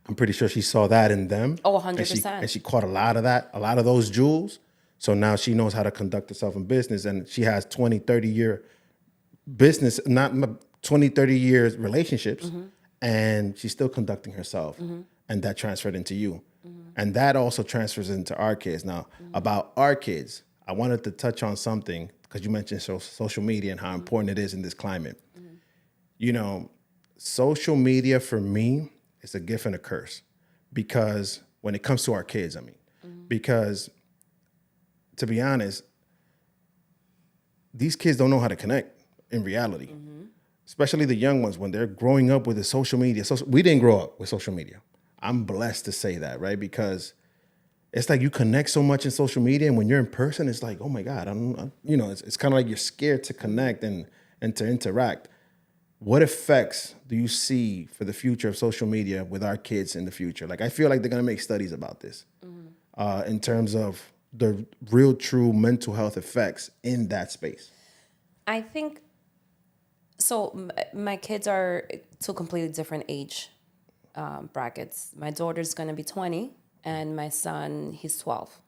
[SPEAKER 2] I'm pretty sure she saw that in them.
[SPEAKER 1] Oh, 100%.
[SPEAKER 2] And she caught a lot of that, a lot of those jewels. So now she knows how to conduct herself in business. And she has 20, 30-year business, not 20, 30 years relationships. And she's still conducting herself. And that transferred into you. And that also transfers into our kids. Now, about our kids, I wanted to touch on something because you mentioned social media and how important it is in this climate. You know, social media for me is a gift and a curse, because when it comes to our kids, because to be honest, these kids don't know how to connect in reality, especially the young ones when they're growing up with the social media. We didn't grow up with social media. I'm blessed to say that, right? Because it's like you connect so much in social media, and when you're in person, it's like, oh my God, it's kind of like you're scared to connect and to interact. What effects do you see for the future of social media with our kids in the future? Like, I feel like they're going to make studies about this in terms of the real, true mental health effects in that space.
[SPEAKER 1] I think so. My kids are 2 completely different age brackets. My daughter's going to be 20, and my son, he's 12.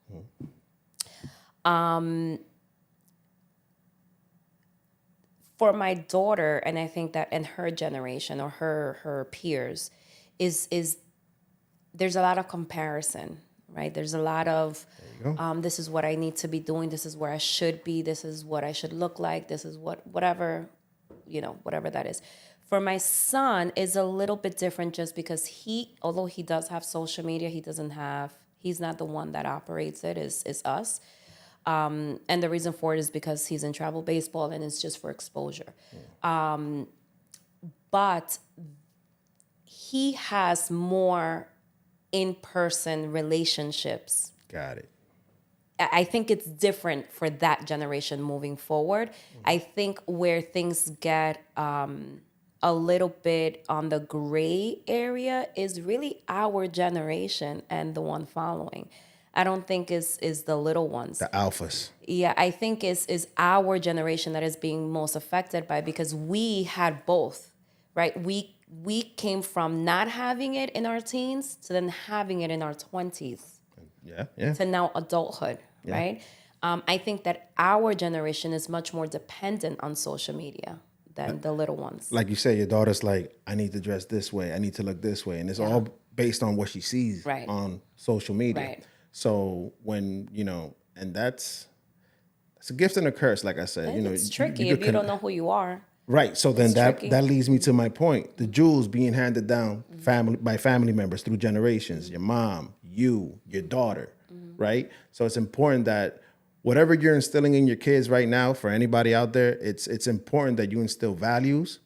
[SPEAKER 1] For my daughter, and I think that in her generation or her peers, is there's a lot of comparison, right? There's a lot of this is what I need to be doing, this is where I should be, this is what I should look like, this is whatever that is. For my son is a little bit different, just because although he does have social media, he's not the one that operates it, is us. And the reason for it is because he's in travel baseball and it's just for exposure. But he has more in-person relationships.
[SPEAKER 2] Got it.
[SPEAKER 1] I think it's different for that generation moving forward. I think where things get a little bit on the gray area is really our generation and the one following. I don't think is the little ones.
[SPEAKER 2] The alphas.
[SPEAKER 1] Yeah, I think is our generation that is being most affected by, because we had both, right? We came from not having it in our teens to then having it in our 20s.
[SPEAKER 2] Yeah.
[SPEAKER 1] To now adulthood, right? I think that our generation is much more dependent on social media than the little ones.
[SPEAKER 2] Like you say, your daughter's like, I need to dress this way, I need to look this way. And it's all based on what she sees on social media.
[SPEAKER 1] Right.
[SPEAKER 2] So when, and it's a gift and a curse, like I said.
[SPEAKER 1] It's tricky if you don't know who you are.
[SPEAKER 2] Right. So then that leads me to my point. The jewels being handed down by family members through generations, your mom, you, your daughter, right? So it's important that whatever you're instilling in your kids right now, for anybody out there, it's important that you instill values,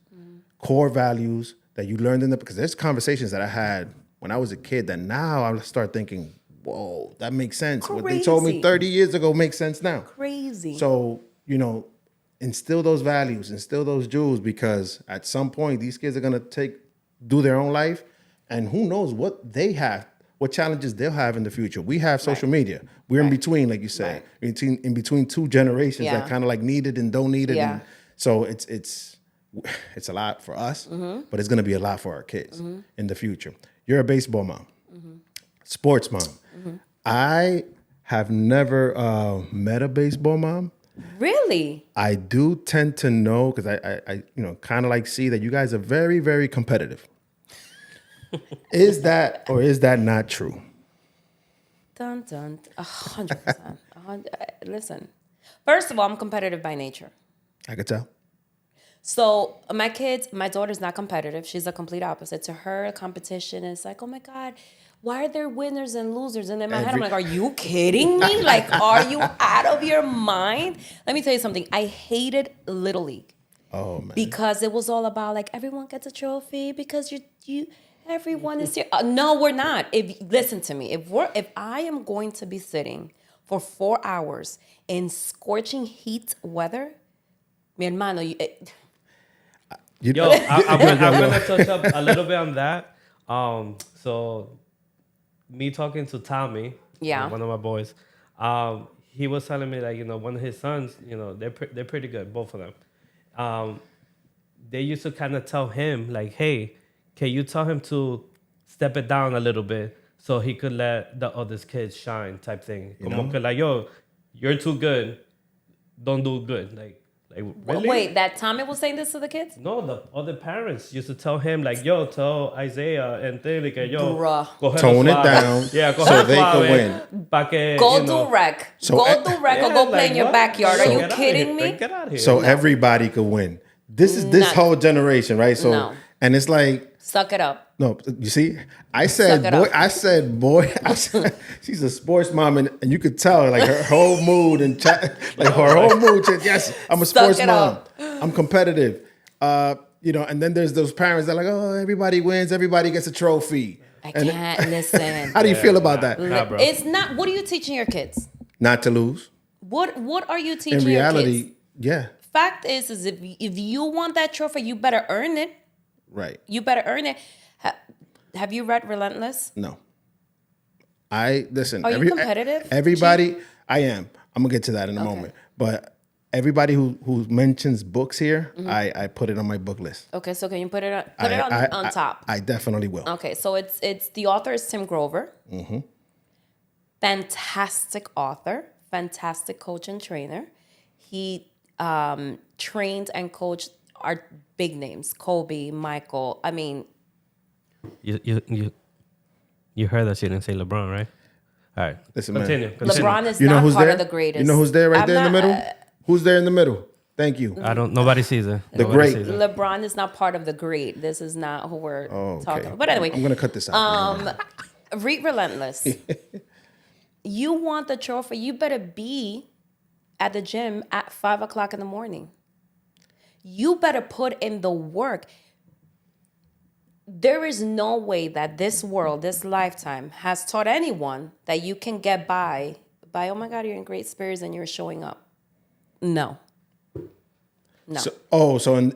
[SPEAKER 2] core values that you learned because there's conversations that I had when I was a kid that now I start thinking, whoa, that makes sense.
[SPEAKER 1] Crazy.
[SPEAKER 2] What they told me 30 years ago makes sense now.
[SPEAKER 1] Crazy.
[SPEAKER 2] So, instill those values, instill those jewels, because at some point these kids are going to do their own life, and who knows what they have, what challenges they'll have in the future. We have social media. We're in between, like you said, in between 2 generations that kind of like need it and don't need it.
[SPEAKER 1] Yeah.
[SPEAKER 2] And so it's a lot for us, but it's going to be a lot for our kids in the future. You're a baseball mom, sports mom. I have never met a baseball mom,
[SPEAKER 1] Really?
[SPEAKER 2] I do tend to know because I kind of like see that you guys are very, very competitive. Is that or is that not true?
[SPEAKER 1] Dun dun. 100%. Listen. First of all, I'm competitive by nature.
[SPEAKER 2] I could tell.
[SPEAKER 1] So my daughter's not competitive. She's the complete opposite. To her, competition is like, oh my God, why are there winners and losers? And in my head, I'm like, are you kidding me? Like, are you out of your mind? Let me tell you something. I hated Little League.
[SPEAKER 2] Oh man.
[SPEAKER 1] Because it was all about like everyone gets a trophy because everyone is here. No, we're not. If listen to me, if I am going to be sitting for 4 hours in scorching heat weather, mi hermano,
[SPEAKER 3] I'm gonna touch up a little bit on that. So me talking to Tommy,
[SPEAKER 1] Yeah.
[SPEAKER 3] one of my boys, he was telling me like one of his sons, they're pretty good, both of them. They used to kind of tell him like, hey, can you tell him to step it down a little bit so he could let the other kids shine type thing. Como que like, yo, you're too good, don't do good. Like really?
[SPEAKER 1] Wait, that Tommy was saying this to the kids?
[SPEAKER 3] No, the other parents used to tell him like, yo, tell Isaiah and Tilly que yo,
[SPEAKER 1] Bruh.
[SPEAKER 2] Tone it down so they could win.
[SPEAKER 3] Pa que,
[SPEAKER 1] Go do rec.
[SPEAKER 2] So
[SPEAKER 1] go do rec or go play in your
[SPEAKER 3] what?
[SPEAKER 1] backyard. Are you
[SPEAKER 3] Get outta
[SPEAKER 1] kidding
[SPEAKER 3] here.
[SPEAKER 1] me?
[SPEAKER 3] Get out of here.
[SPEAKER 2] So everybody could win. This is this
[SPEAKER 1] Not-
[SPEAKER 2] whole generation, right? So
[SPEAKER 1] No.
[SPEAKER 2] and it's like
[SPEAKER 1] Suck it up.
[SPEAKER 2] no, you see, I said
[SPEAKER 1] Suck it
[SPEAKER 2] boy,
[SPEAKER 1] up.
[SPEAKER 2] I said boy, I said, she's a sports mom, and you could tell like her whole mood and like her whole mood. Said, yes, I'm a
[SPEAKER 1] Suck
[SPEAKER 2] sports
[SPEAKER 1] it
[SPEAKER 2] mom.
[SPEAKER 1] up.
[SPEAKER 2] I'm competitive. And then there's those parents that are like, oh, everybody wins, everybody gets a trophy.
[SPEAKER 1] I
[SPEAKER 2] And-
[SPEAKER 1] can't listen.
[SPEAKER 2] How do you feel about that?
[SPEAKER 3] Nah, bro.
[SPEAKER 1] It's not. What are you teaching your kids?
[SPEAKER 2] Not to lose.
[SPEAKER 1] What are you teaching
[SPEAKER 2] In
[SPEAKER 1] your
[SPEAKER 2] reality,
[SPEAKER 1] kids?
[SPEAKER 2] yeah,
[SPEAKER 1] Fact is if you want that trophy, you better earn it.
[SPEAKER 2] right.
[SPEAKER 1] You better earn it. Have you read Relentless?
[SPEAKER 2] No. I listen.
[SPEAKER 1] Are you competitive,
[SPEAKER 2] Everybody, I am. I'm gonna get to that in a moment. But everybody who mentions books here, I put it on my book list.
[SPEAKER 1] Okay, so can you put it on top?
[SPEAKER 2] I definitely will.
[SPEAKER 1] Okay, so it's the author is Tim Grover. Mm-hmm. Fantastic author, fantastic coach and trainer. He trained and coached our big names, Kobe, Michael. I mean,
[SPEAKER 3] You heard that she didn't say LeBron, right? All right.
[SPEAKER 2] Listen,
[SPEAKER 3] Continue.
[SPEAKER 2] man.
[SPEAKER 3] Continue.
[SPEAKER 1] LeBron is
[SPEAKER 2] You know
[SPEAKER 1] not
[SPEAKER 2] who's
[SPEAKER 1] part
[SPEAKER 2] there?
[SPEAKER 1] of the greatest.
[SPEAKER 2] You know who's there right
[SPEAKER 1] I'm
[SPEAKER 2] there in the
[SPEAKER 1] not-
[SPEAKER 2] middle? Who's there in the middle? Thank you.
[SPEAKER 3] Nobody sees it.
[SPEAKER 2] The
[SPEAKER 3] Nobody
[SPEAKER 2] great.
[SPEAKER 3] sees it.
[SPEAKER 1] LeBron is not part of the great. This is not who we're
[SPEAKER 2] Okay.
[SPEAKER 1] talking about. But anyway,
[SPEAKER 2] I'm gonna cut this out.
[SPEAKER 1] read Relentless. You want the trophy, you better be at the gym at 5:00 in the morning. You better put in the work. There is no way that this world, this lifetime, has taught anyone that you can get by, oh my God, you're in great spirits and you're showing up. No.
[SPEAKER 2] So in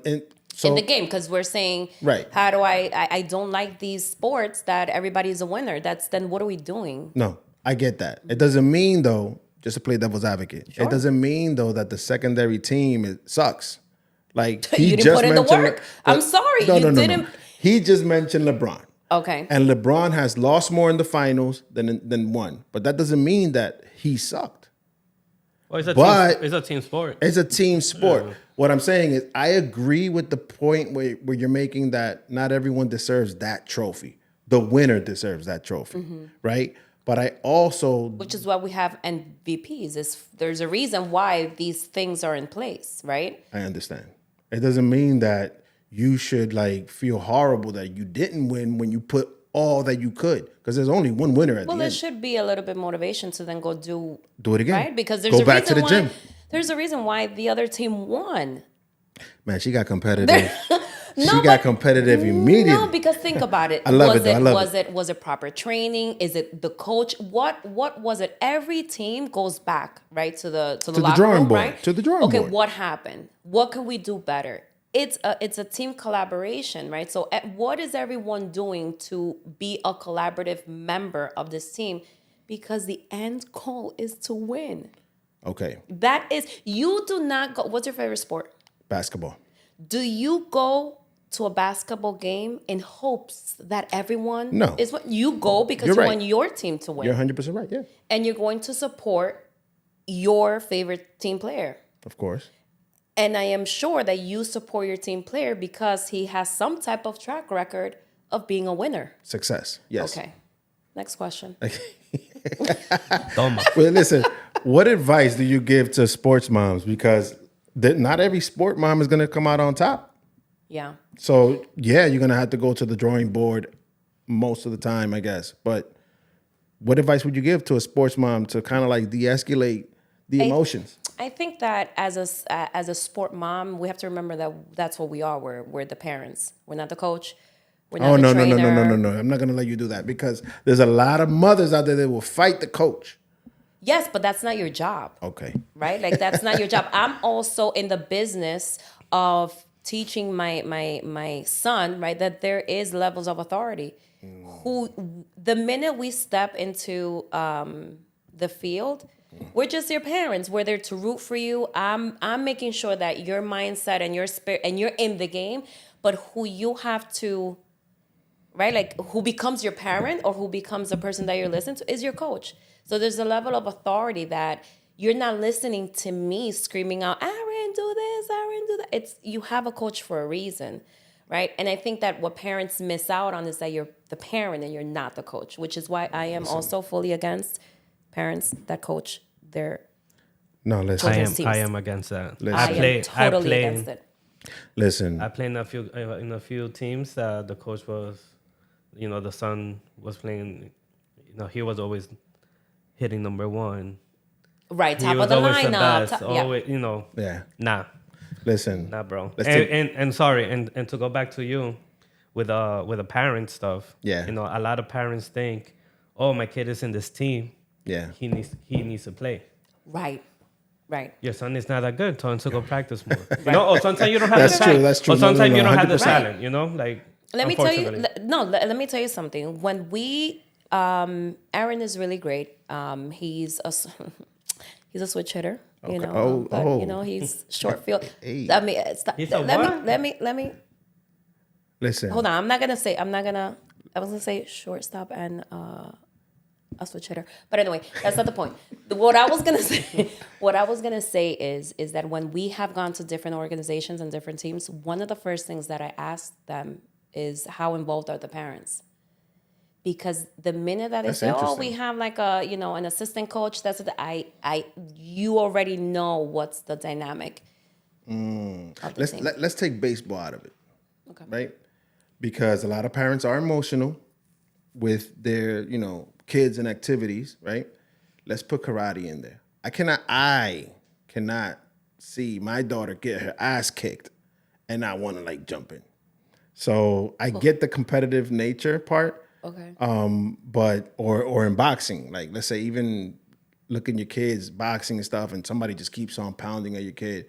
[SPEAKER 1] In the game, because we're saying,
[SPEAKER 2] Right.
[SPEAKER 1] how do I don't like these sports that everybody's a winner. Then what are we doing?
[SPEAKER 2] No, I get that. It doesn't mean though, just to play devil's advocate.
[SPEAKER 1] Sure.
[SPEAKER 2] It doesn't mean though that the secondary team sucks. Like
[SPEAKER 1] You
[SPEAKER 2] he
[SPEAKER 1] didn't
[SPEAKER 2] just
[SPEAKER 1] put in the
[SPEAKER 2] mentioned
[SPEAKER 1] work. I'm sorry,
[SPEAKER 2] No,
[SPEAKER 1] you
[SPEAKER 2] no, no,
[SPEAKER 1] didn't-
[SPEAKER 2] No. He just mentioned LeBron.
[SPEAKER 1] Okay.
[SPEAKER 2] And LeBron has lost more in the finals than won. But that doesn't mean that he sucked.
[SPEAKER 3] Well, it's a team sport.
[SPEAKER 2] It's a team sport. What I'm saying is I agree with the point where you're making that not everyone deserves that trophy. The winner deserves that trophy, right? But I also...
[SPEAKER 1] Which is why we have MVPs. There's a reason why these things are in place, right?
[SPEAKER 2] I understand. It doesn't mean that you should like feel horrible that you didn't win when you put all that you could, because there's only one winner at
[SPEAKER 1] Well,
[SPEAKER 2] the
[SPEAKER 1] there
[SPEAKER 2] end.
[SPEAKER 1] should be a little bit motivation to then go do
[SPEAKER 2] Do it again.
[SPEAKER 1] right? Because there's
[SPEAKER 2] Go
[SPEAKER 1] a
[SPEAKER 2] back
[SPEAKER 1] reason
[SPEAKER 2] to the
[SPEAKER 1] why,
[SPEAKER 2] gym.
[SPEAKER 1] There's a reason why the other team won.
[SPEAKER 2] Man, she got competitive. She got competitive immediately.
[SPEAKER 1] No, because think about it.
[SPEAKER 2] I love it, though. I love
[SPEAKER 1] Was it proper training? Is it the coach? What was it? Every team goes back, right, to the locker
[SPEAKER 2] drawing
[SPEAKER 1] room,
[SPEAKER 2] board.
[SPEAKER 1] right?
[SPEAKER 2] To the drawing
[SPEAKER 1] okay,
[SPEAKER 2] board.
[SPEAKER 1] what happened? What can we do better? It's a team collaboration, right? So what is everyone doing to be a collaborative member of this team? Because the end goal is to win.
[SPEAKER 2] Okay,
[SPEAKER 1] That is, you do not go. What's your favorite sport?
[SPEAKER 2] basketball.
[SPEAKER 1] Do you go to a basketball game in hopes that everyone
[SPEAKER 2] No.
[SPEAKER 1] is what you go because
[SPEAKER 2] You're
[SPEAKER 1] you
[SPEAKER 2] right.
[SPEAKER 1] want your team to win
[SPEAKER 2] You're 100% right, yeah.
[SPEAKER 1] and you're going to support your favorite team player?
[SPEAKER 2] Of course.
[SPEAKER 1] And I am sure that you support your team player because he has some type of track record of being a winner.
[SPEAKER 2] Success. Yes.
[SPEAKER 1] Okay. Next question.
[SPEAKER 3] Toma.
[SPEAKER 2] Well, listen, what advice do you give to sports moms? Because not every sport mom is going to come out on top.
[SPEAKER 1] Yeah.
[SPEAKER 2] So, yeah, you're going to have to go to the drawing board most of the time, I guess. But what advice would you give to a sports mom to kind of like de-escalate the emotions?
[SPEAKER 1] I think that as a sport mom, we have to remember that that's what we are. We're the parents. We're not the coach. We're not
[SPEAKER 2] Oh,
[SPEAKER 1] the
[SPEAKER 2] no,
[SPEAKER 1] trainer.
[SPEAKER 2] no. I'm not going to let you do that because there's a lot of mothers out there that will fight the coach.
[SPEAKER 1] Yes, but that's not your job.
[SPEAKER 2] Okay.
[SPEAKER 1] Right? Like that's not your job. I'm also in the business of teaching my son, right, that there is levels of authority. Who the minute we step into the field, we're just your parents. We're there to root for you. I'm making sure that your mindset and your spirit and you're in the game, but who you have to, right? Like who becomes your parent or who becomes the person that you're listening to is your coach. So there's a level of authority that you're not listening to me screaming out, Aaron, do this, Aaron, do that. It's you have a coach for a reason, right? And I think that what parents miss out on is that you're the parent and you're not the coach, which is why I am also fully against parents that coach their
[SPEAKER 2] No, listen.
[SPEAKER 3] I am against that.
[SPEAKER 1] I am totally against it.
[SPEAKER 2] Listen.
[SPEAKER 3] I played in a few teams that the coach was, the son was playing. He was always hitting number one.
[SPEAKER 1] Right,
[SPEAKER 3] He
[SPEAKER 1] top
[SPEAKER 3] was
[SPEAKER 1] of the
[SPEAKER 3] always the
[SPEAKER 1] lineup.
[SPEAKER 3] best.
[SPEAKER 1] Yeah.
[SPEAKER 3] Always,
[SPEAKER 2] Yeah.
[SPEAKER 3] Nah,
[SPEAKER 2] Listen.
[SPEAKER 3] nah, bro.
[SPEAKER 2] Let's
[SPEAKER 3] And sorry, and to go back to you, with the parent stuff.
[SPEAKER 2] Yeah.
[SPEAKER 3] A lot of parents think, oh, my kid is in this team.
[SPEAKER 2] Yeah.
[SPEAKER 3] He needs to play.
[SPEAKER 1] Right.
[SPEAKER 3] Your son is not that good. Tell him to go practice more. Or sometimes you don't have
[SPEAKER 2] That's
[SPEAKER 3] the
[SPEAKER 2] true.
[SPEAKER 3] talent.
[SPEAKER 2] That's true.
[SPEAKER 3] Or sometimes you don't have the
[SPEAKER 2] 100%.
[SPEAKER 3] talent. Like
[SPEAKER 1] Let me tell you.
[SPEAKER 3] unfortunately.
[SPEAKER 1] Let me tell you something. When we, Aaron is really great. He's a he's a switch hitter.
[SPEAKER 2] Okay.
[SPEAKER 1] But he's short field.
[SPEAKER 2] Hey.
[SPEAKER 1] I mean, stop.
[SPEAKER 3] He's a
[SPEAKER 1] let
[SPEAKER 3] what?
[SPEAKER 1] me.
[SPEAKER 2] Listen.
[SPEAKER 1] Hold on. I was gonna say shortstop and a switch hitter. But anyway, that's not the point. What I was gonna say is that when we have gone to different organizations and different teams, one of the first things that I ask them is how involved are the parents? Because the minute that they
[SPEAKER 2] That's
[SPEAKER 1] say, "Oh,
[SPEAKER 2] interesting.
[SPEAKER 1] we have like an assistant coach," you already know what's the dynamic of the team.
[SPEAKER 2] Let's take baseball out of it.
[SPEAKER 1] Okay.
[SPEAKER 2] Right? Because a lot of parents are emotional with their, kids and activities, right? Let's put karate in there. I cannot see my daughter get her ass kicked and not want to like jump in. So I get the competitive nature part.
[SPEAKER 1] Okay.
[SPEAKER 2] But or in boxing, like let's say even looking your kids boxing and stuff, and somebody just keeps on pounding at your kid,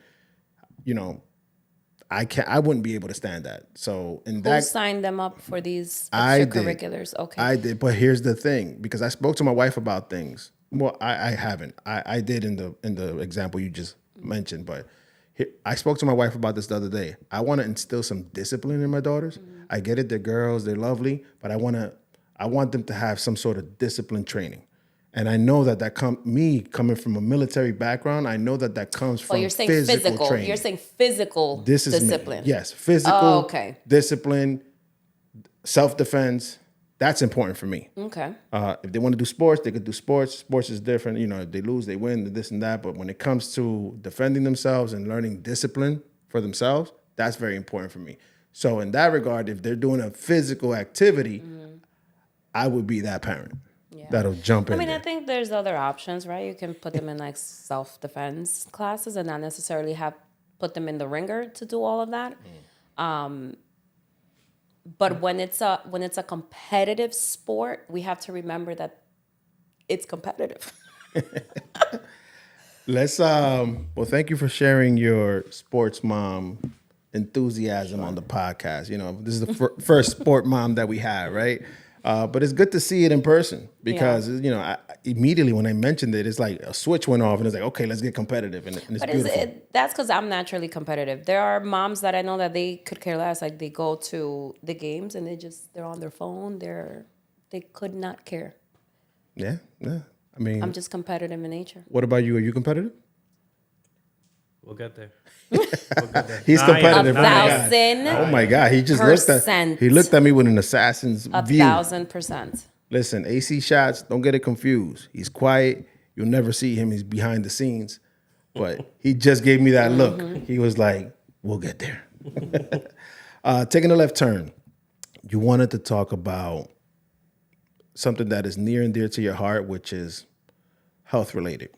[SPEAKER 2] I wouldn't be able to stand that. So
[SPEAKER 1] Who signed them up for these
[SPEAKER 2] I did.
[SPEAKER 1] extracurriculars? Okay.
[SPEAKER 2] I did, but here's the thing, because I spoke to my wife about things. Well, I haven't. I did in the example you just mentioned, but I spoke to my wife about this the other day. I want to instill some discipline in my daughters. Mm-hmm. I get it; they're girls, they're lovely, but I want them to have some sort of discipline training. And I know that coming from a military background, I know that comes from
[SPEAKER 1] you're saying
[SPEAKER 2] physical training.
[SPEAKER 1] You're saying physical
[SPEAKER 2] This is
[SPEAKER 1] discipline.
[SPEAKER 2] Yes, physical
[SPEAKER 1] okay.
[SPEAKER 2] discipline, self-defense. That's important for me.
[SPEAKER 1] Okay.
[SPEAKER 2] If they want to do sports, they could do sports. Sports is different. If they lose, they win, this and that. But when it comes to defending themselves and learning discipline for themselves, that's very important for me. So in that regard, if they're doing a physical activity, I would be that parent. Yeah. That'll jump in.
[SPEAKER 1] I think there's other options, right? You can put them in like self-defense classes and not necessarily put them in the ringer to do all of that. But when it's a competitive sport, we have to remember that it's competitive.
[SPEAKER 2] Let's well, thank you for sharing your sports mom enthusiasm on the podcast. This is the first sport mom that we have, right? But it's good to see it in person because, immediately when I mentioned it, it's like a switch went off and it's like, okay, let's get competitive. And it's beautiful.
[SPEAKER 1] That's because I'm naturally competitive. There are moms that I know that they could care less. Like they go to the games and they're on their phone. They could not care.
[SPEAKER 2] Yeah. I mean,
[SPEAKER 1] I'm just competitive in nature.
[SPEAKER 2] What about you? Are you competitive?
[SPEAKER 3] We'll get there. We'll get there.
[SPEAKER 2] He's competitive.
[SPEAKER 1] A thousand.
[SPEAKER 2] Oh my God. He just looked at me with an assassin's view.
[SPEAKER 1] 1,000%.
[SPEAKER 2] Listen, AC Shots, don't get it confused. He's quiet. You'll never see him. He's behind the scenes. But he just gave me that look. He was like, we'll get there. Taking a left turn, you wanted to talk about something that is near and dear to your heart, which is health related.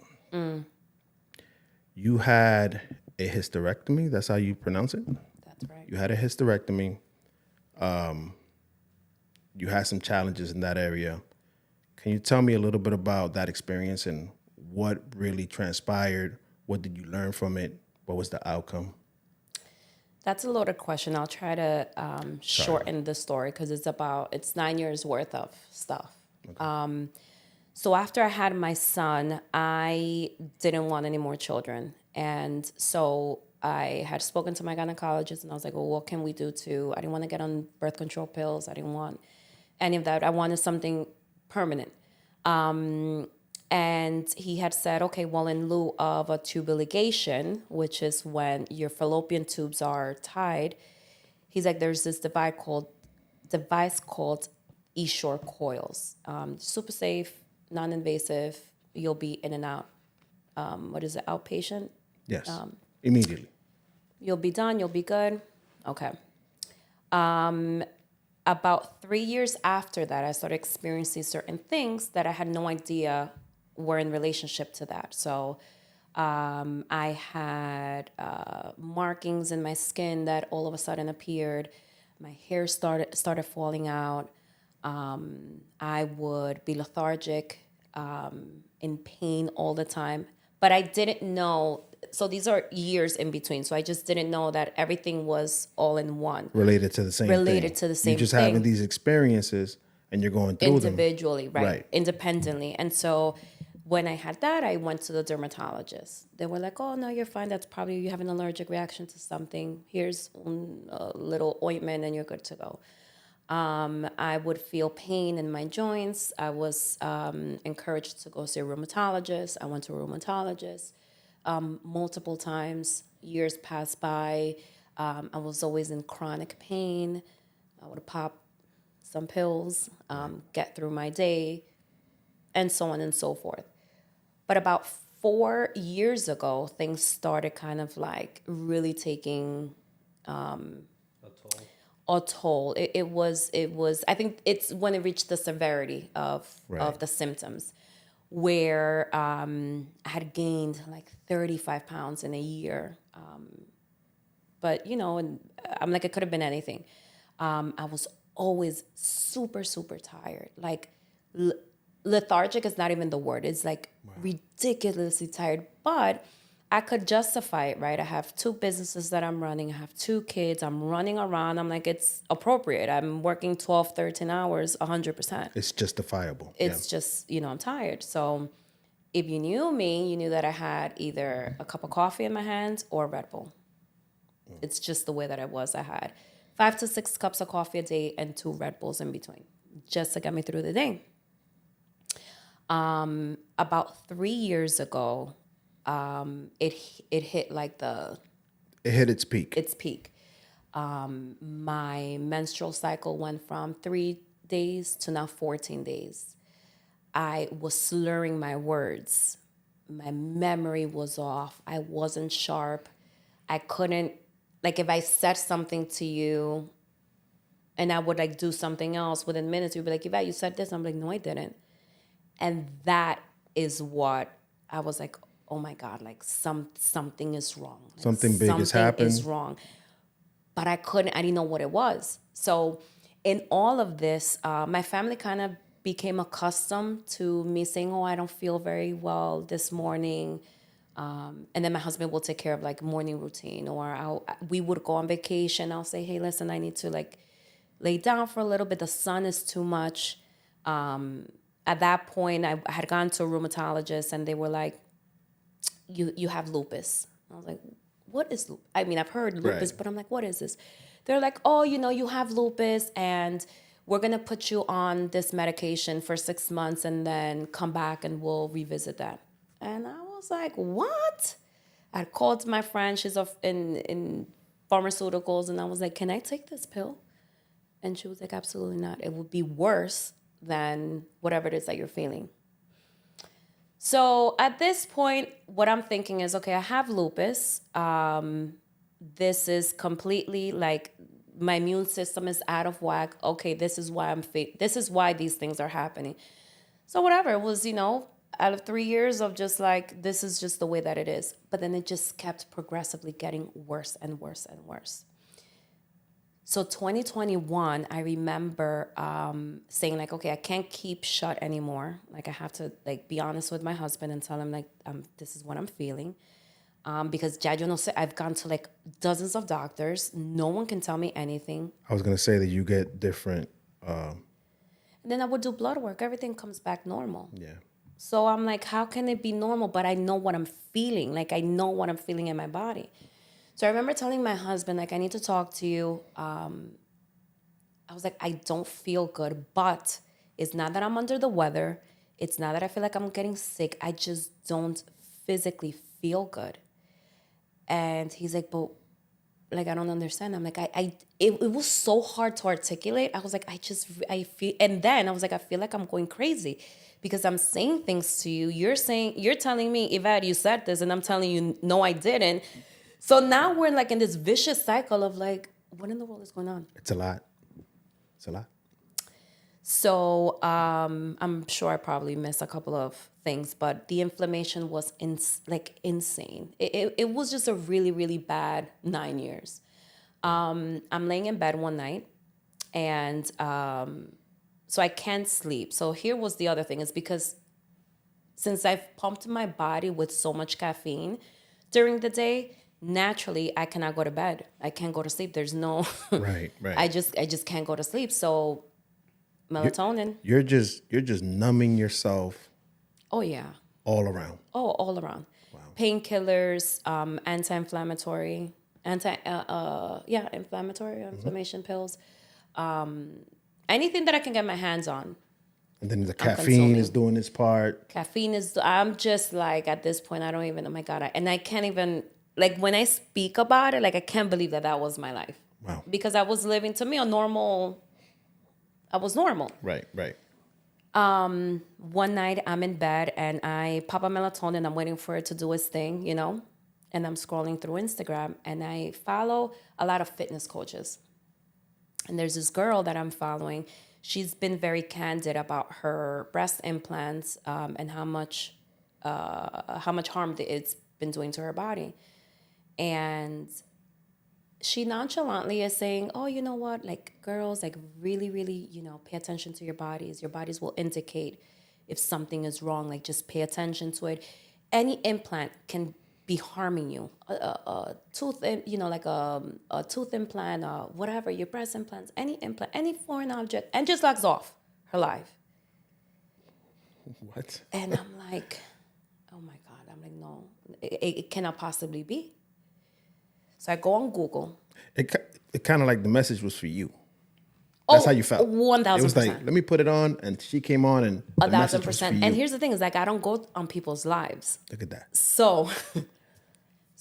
[SPEAKER 2] You had a hysterectomy. That's how you pronounce it?
[SPEAKER 1] That's right.
[SPEAKER 2] You had a hysterectomy. You had some challenges in that area. Can you tell me a little bit about that experience and what really transpired? What did you learn from it? What was the outcome?
[SPEAKER 1] That's a loaded question. I'll try to shorten the story because it's 9 years worth of stuff. Okay. So after I had my son, I didn't want any more children. And so I had spoken to my gynecologist and I was like, well, what can we do I didn't want to get on birth control pills. I didn't want any of that. I wanted something permanent. And he had said, okay, well, in lieu of a tube ligation, which is when your fallopian tubes are tied, he's like, there's this device called essure coils. Super safe, non-invasive. You'll be in and out. Outpatient?
[SPEAKER 2] Yes, immediately.
[SPEAKER 1] You'll be done. You'll be good. Okay. About 3 years after that, I started experiencing certain things that I had no idea were in relationship to that. So I had markings in my skin that all of a sudden appeared. My hair started falling out. I would be lethargic, in pain all the time. But I didn't know. So these are years in between. So I just didn't know that everything was all in one.
[SPEAKER 2] Related to the same thing.
[SPEAKER 1] You're
[SPEAKER 2] just having these experiences and you're going through
[SPEAKER 1] individually,
[SPEAKER 2] them.
[SPEAKER 1] right? Independently. And so when I had that, I went to the dermatologist. They were like, oh, no, you're fine. That's probably you have an allergic reaction to something. Here's a little ointment and you're good to go. I would feel pain in my joints. I was encouraged to go see a rheumatologist. I went to a rheumatologist multiple times. Years passed by. I was always in chronic pain. I would pop some pills, get through my day, and so on and so forth. But about 4 years ago, things started kind of like really taking a toll. It was. I think it's when it reached the severity of the symptoms, where I had gained like 35 pounds in a year. But and I'm like, it could have been anything. I was always super, super tired. Like lethargic is not even the word. It's like ridiculously tired. But I could justify it, right? I have 2 businesses that I'm running. I have 2 kids. I'm running around. I'm like, it's appropriate. I'm working 12, 13 hours, 100%.
[SPEAKER 2] It's justifiable.
[SPEAKER 1] It's just, I'm tired. So if you knew me, you knew that I had either a cup of coffee in my hands or a Red Bull. It's just the way that I was. I had 5 to 6 cups of coffee a day and 2 Red Bulls in between, just to get me through the day. About 3 years ago, it hit like
[SPEAKER 2] it hit its peak.
[SPEAKER 1] Its peak. My menstrual cycle went from 3 days to now 14 days. I was slurring my words. My memory was off. I wasn't sharp. I couldn't, like if I said something to you and I would like do something else within minutes, you'd be like, Ivette, you said this? I'm like, no, I didn't. And that is what I was like, oh my God, like something is wrong. Like
[SPEAKER 2] something big has happened.
[SPEAKER 1] Something is wrong. But I didn't know what it was. So in all of this, my family kind of became accustomed to me saying, oh, I don't feel very well this morning. And then my husband will take care of like morning routine, or we would go on vacation. I'll say, hey, listen, I need to like lay down for a little bit. The sun is too much. At that point, I had gone to a rheumatologist and they were like, you have lupus. I was like, what is lupus? I mean, I've heard lupus, but I'm like, what is this? They're like, oh, you have lupus and we're going to put you on this medication for 6 months and then come back and we'll revisit that. And I was like, what? I called my friend. She's in pharmaceuticals, and I was like, "Can I take this pill?" And she was like, "Absolutely not. It would be worse than whatever it is that you're feeling." So at this point, what I'm thinking is, okay, I have lupus. This is completely like my immune system is out of whack. Okay, this is why this is why these things are happening. So whatever, it was, out of 3 years of just like, this is just the way that it is. But then it just kept progressively getting worse and worse and worse. So 2021, I remember saying like, okay, I can't keep shut anymore. Like I have to like be honest with my husband and tell him like, this is what I'm feeling. Because ya yo no sé, I've gone to like dozens of doctors. No one can tell me anything.
[SPEAKER 2] I was gonna say that you get different.
[SPEAKER 1] And then I would do blood work. Everything comes back normal.
[SPEAKER 2] Yeah.
[SPEAKER 1] So I'm like, how can it be normal? But I know what I'm feeling. Like I know what I'm feeling in my body. So I remember telling my husband, like, I need to talk to you. I was like, I don't feel good, but it's not that I'm under the weather. It's not that I feel like I'm getting sick. I just don't physically feel good. And he's like, but like, I don't understand. I'm like, it was so hard to articulate. I was like, I feel, and then I was like, I feel like I'm going crazy because I'm saying things to you. You're telling me, Ivette, you said this, and I'm telling you, no, I didn't. So now we're like in this vicious cycle of like, what in the world is going on?
[SPEAKER 2] It's a lot. It's a lot.
[SPEAKER 1] So I'm sure I probably missed a couple of things, but the inflammation was insane. It was just a really, really bad 9 years. I'm laying in bed one night, and so I can't sleep. So here was the other thing is because since I've pumped my body with so much caffeine during the day, naturally I cannot go to bed. I can't go to sleep. There's no
[SPEAKER 2] Right.
[SPEAKER 1] I just can't go to sleep. So melatonin.
[SPEAKER 2] You're just numbing yourself
[SPEAKER 1] Oh yeah.
[SPEAKER 2] all around.
[SPEAKER 1] Oh, all around. Wow. Painkillers, anti-inflammatory, inflammation pills. Anything that I can get my hands on.
[SPEAKER 2] And then the caffeine is doing its part.
[SPEAKER 1] I'm just like, at this point, I don't even, oh my God. I can't even, like when I speak about it, like I can't believe that was my life.
[SPEAKER 2] Wow.
[SPEAKER 1] Because I was living, to me, I was normal.
[SPEAKER 2] Right.
[SPEAKER 1] One night I'm in bed and I pop a melatonin. I'm waiting for it to do its thing, and I'm scrolling through Instagram and I follow a lot of fitness coaches. And there's this girl that I'm following. She's been very candid about her breast implants and how much harm it's been doing to her body. And she nonchalantly is saying, oh, you know what? Like girls, like really, really, pay attention to your bodies. Your bodies will indicate if something is wrong. Like just pay attention to it. Any implant can be harming you. A tooth, like a tooth implant, whatever, your breast implants, any implant, any foreign object, and just logs off her life.
[SPEAKER 2] What?
[SPEAKER 1] And I'm like, oh my God. I'm like, no, it cannot possibly be. So I go on Google.
[SPEAKER 2] It kind of like the message was for you. That's how you felt.
[SPEAKER 1] 1,000%.
[SPEAKER 2] It was like, let me put it on, and she came on, and
[SPEAKER 1] 1,000%. And here's the thing: is like I don't go on people's lives.
[SPEAKER 2] Look at that.
[SPEAKER 1] So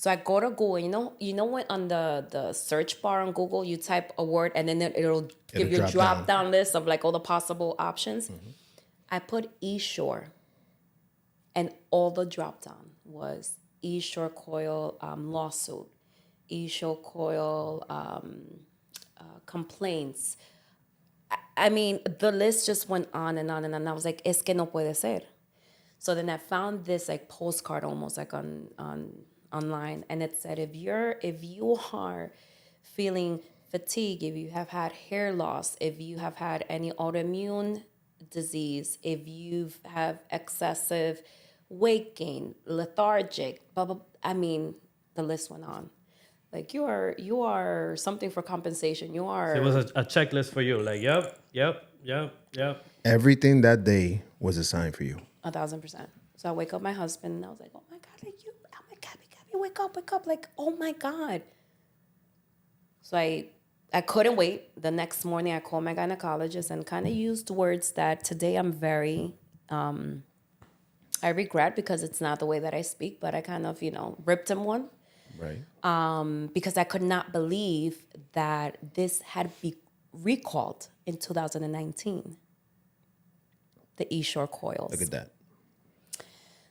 [SPEAKER 1] I go to Google. You know when on the search bar on Google you type a word and then it'll give you a drop down list of like all the possible options. Mm-hmm. I put essure, and all the drop down was essure coil lawsuit, essure coil complaints. I mean, the list just went on and on and on. I was like, es que no puede ser. So then I found this like postcard almost like on online, and it said, if you are feeling fatigue, if you have had hair loss, if you have had any autoimmune disease, if you have excessive weight gain, lethargic, blah, blah, I mean, the list went on. Like you are something for compensation. You are.
[SPEAKER 3] So it was a checklist for you. Like, yep.
[SPEAKER 2] Everything that day was a sign for you.
[SPEAKER 1] 1,000%. So I wake up my husband and I was like, oh my God, like you, oh my God, wake up. Like, oh my God. So I couldn't wait. The next morning I called my gynecologist and kind of used words that today I'm very I regret because it's not the way that I speak, but I kind of, ripped him one.
[SPEAKER 2] Right.
[SPEAKER 1] Because I could not believe that this had been recalled in 2019, the essure coils.
[SPEAKER 2] Look at that.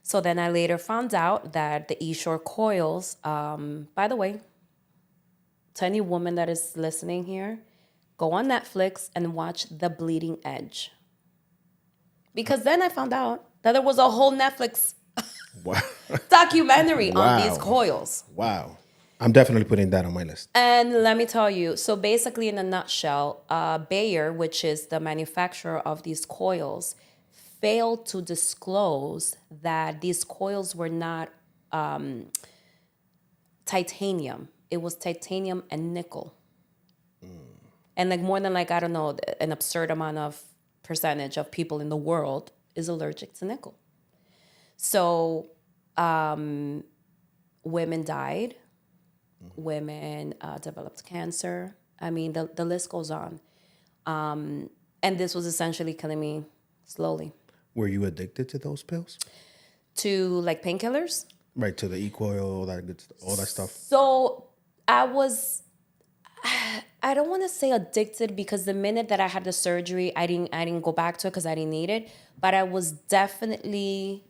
[SPEAKER 1] So then I later found out that the essure coils, by the way, to any woman that is listening here, go on Netflix and watch The Bleeding Edge. Because then I found out that there was a whole Netflix
[SPEAKER 2] Wow.
[SPEAKER 1] documentary on these
[SPEAKER 2] Wow.
[SPEAKER 1] coils.
[SPEAKER 2] Wow. I'm definitely putting that on my list.
[SPEAKER 1] And let me tell you, so basically in a nutshell, Bayer, which is the manufacturer of these coils, failed to disclose that these coils were not titanium. It was titanium and nickel. And like more than like, I don't know, an absurd amount of percentage of people in the world is allergic to nickel. So women died. Women developed cancer. I mean, the list goes on. And this was essentially killing me slowly.
[SPEAKER 2] Were you addicted to those pills?
[SPEAKER 1] To like painkillers?
[SPEAKER 2] Right, to the E-coil, all that good, all that stuff.
[SPEAKER 1] So I don't want to say addicted because the minute that I had the surgery, I didn't go back to it because I didn't need it. But I was definitely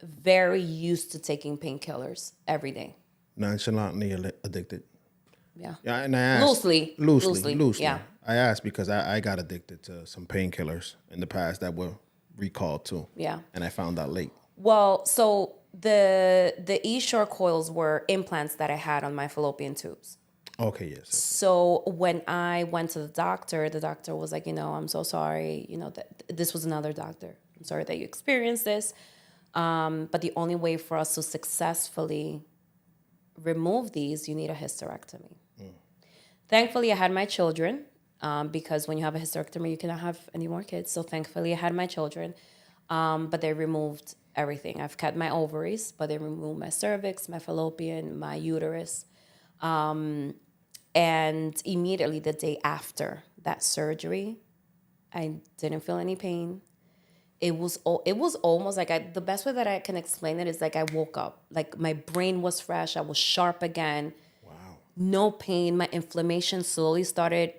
[SPEAKER 1] very used to taking painkillers every day.
[SPEAKER 2] Nonchalantly addicted.
[SPEAKER 1] Yeah.
[SPEAKER 2] Yeah, and I asked loosely.
[SPEAKER 1] Yeah.
[SPEAKER 2] I asked because I got addicted to some painkillers in the past that were recalled too.
[SPEAKER 1] Yeah.
[SPEAKER 2] And I found out late.
[SPEAKER 1] Well, so the essure coils were implants that I had on my fallopian tubes.
[SPEAKER 2] Okay, yes.
[SPEAKER 1] So when I went to the doctor was like, I'm so sorry, that this was another doctor. I'm sorry that you experienced this. But the only way for us to successfully remove these, you need a hysterectomy. Thankfully, I had my children because when you have a hysterectomy, you cannot have any more kids. So thankfully, I had my children, but they removed everything. I've kept my ovaries, but they removed my cervix, my fallopian, my uterus. And immediately the day after that surgery, I didn't feel any pain. It was almost like the best way that I can explain it is like I woke up, like my brain was fresh, I was sharp again.
[SPEAKER 2] Wow.
[SPEAKER 1] No pain, my inflammation slowly started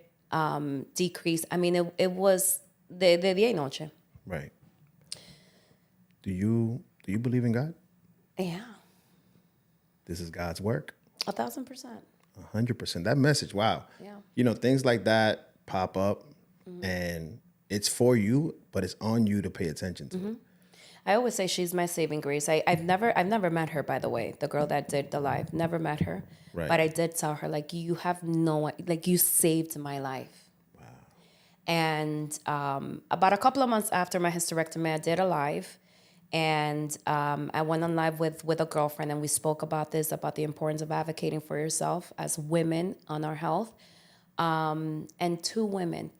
[SPEAKER 1] decrease. I mean, it was de día y noche.
[SPEAKER 2] Right. Do you believe in God?
[SPEAKER 1] Yeah,
[SPEAKER 2] This is God's work.
[SPEAKER 1] 1,000%.
[SPEAKER 2] 100%. That message, wow.
[SPEAKER 1] Yeah.
[SPEAKER 2] Things like that pop up and it's for you, but it's on you to pay attention to it.
[SPEAKER 1] I always say she's my saving grace. I've never met her, by the way, the girl that did the live. Never met her.
[SPEAKER 2] Right.
[SPEAKER 1] But I did tell her, like, you saved my life. Wow. And about a couple of months after my hysterectomy, I did a live. And I went on live with a girlfriend, and we spoke about this, about the importance of advocating for yourself as women on our health. And 3 women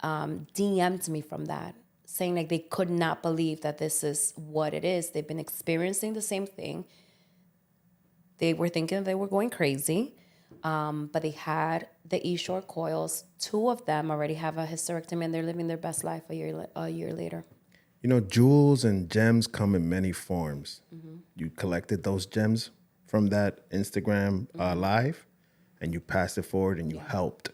[SPEAKER 1] DM'd me from that, saying like they could not believe that this is what it is. They've been experiencing the same thing. They were thinking they were going crazy, but they had the essure coils. 2 of them already have a hysterectomy, and they're living their best life a year later.
[SPEAKER 2] Jewels and gems come in many forms. You collected those gems from that Instagram live, and you passed it forward, and you helped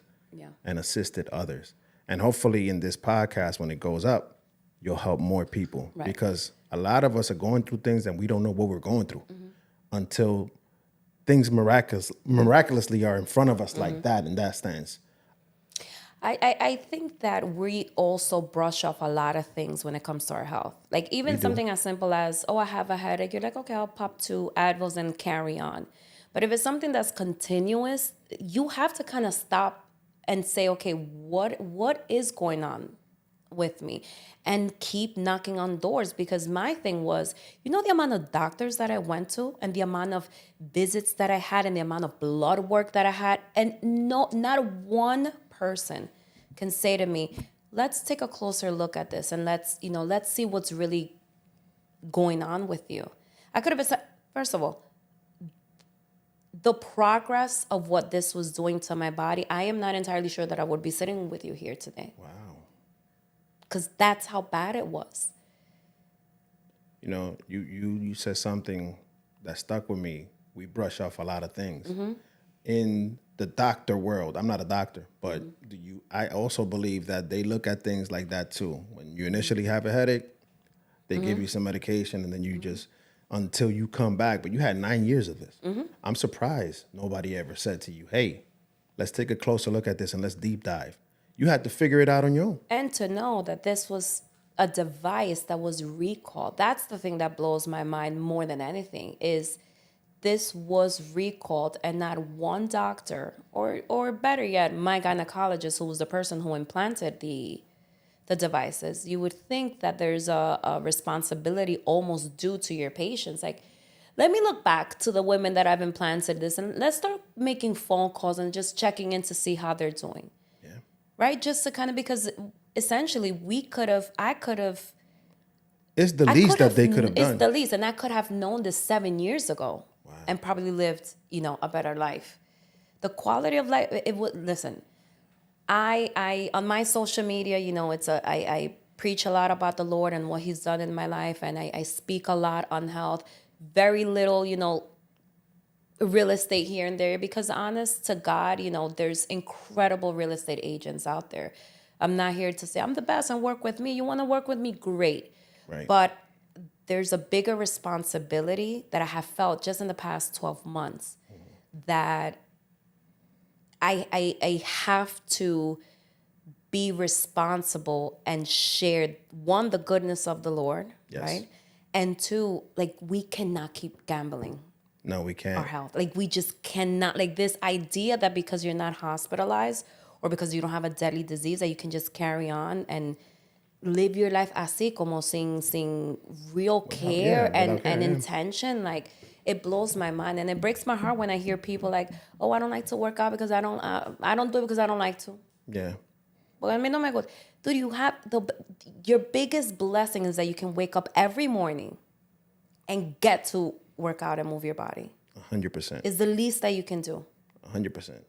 [SPEAKER 2] and assisted others. And hopefully in this podcast, when it goes up, you'll help more people. Right. Because a lot of us are going through things and we don't know what we're going through until things miraculously are in front of us like that in that stance.
[SPEAKER 1] I think that we also brush off a lot of things when it comes to our health. Like even something as simple as, I have a headache. You're like, okay, I'll pop 2 Advils and carry on. But if it's something that's continuous, you have to kind of stop and say, okay, what is going on with me? And keep knocking on doors. Because my thing was, the amount of doctors that I went to and the amount of visits that I had and the amount of blood work that I had. And not one person can say to me, let's take a closer look at this and let's see what's really going on with you. I could have said, first of all, the progress of what this was doing to my body, I am not entirely sure that I would be sitting with you here today.
[SPEAKER 2] Wow.
[SPEAKER 1] Because that's how bad it was.
[SPEAKER 2] you know, you said something that stuck with me. We brush off a lot of things. In the doctor world, I'm not a doctor, but I also believe that they look at things like that too. When you initially have a headache, they give you some medication, and then you just until you come back. But you had 9 years of this. I'm surprised nobody ever said to you, "Hey, let's take a closer look at this and let's deep dive." You had to figure it out on your own.
[SPEAKER 1] And to know that this was a device that was recalled. That's the thing that blows my mind more than anything is this was recalled and not one doctor or better yet, my gynecologist, who was the person who implanted the devices. You would think that there's a responsibility almost due to your patients. Like, let me look back to the women that I've implanted this and let's start making phone calls and just checking in to see how they're doing. Right? Just to kind of, because essentially I could have.
[SPEAKER 2] It's the least that they could have done.
[SPEAKER 1] It's the least. And I could have known this 7 years ago and probably lived, a better life. The quality of life, it would, listen, I on my social media, I preach a lot about the Lord and what he's done in my life. And I speak a lot on health, very little, real estate here and there, because honest to God, there's incredible real estate agents out there. I'm not here to say I'm the best and work with me. You want to work with me? Great.
[SPEAKER 2] Right.
[SPEAKER 1] But there's a bigger responsibility that I have felt just in the past 12 months that I have to be responsible and share, one, the goodness of the Lord, right? And two, like, we cannot keep gambling.
[SPEAKER 2] No, we can't.
[SPEAKER 1] Our health. Like, we just cannot. Like, this idea that because you're not hospitalized or because you don't have a deadly disease that you can just carry on and live your life así, como sin real care and intention. Like, it blows my mind. And it breaks my heart when I hear people like, oh, I don't like to work out because I don't do it because I don't like to.
[SPEAKER 2] Yeah.
[SPEAKER 1] Well, I mean, oh my God. Dude, your biggest blessing is that you can wake up every morning and get to work out and move your body.
[SPEAKER 2] 100%.
[SPEAKER 1] It's the least that you can do.
[SPEAKER 2] 100%.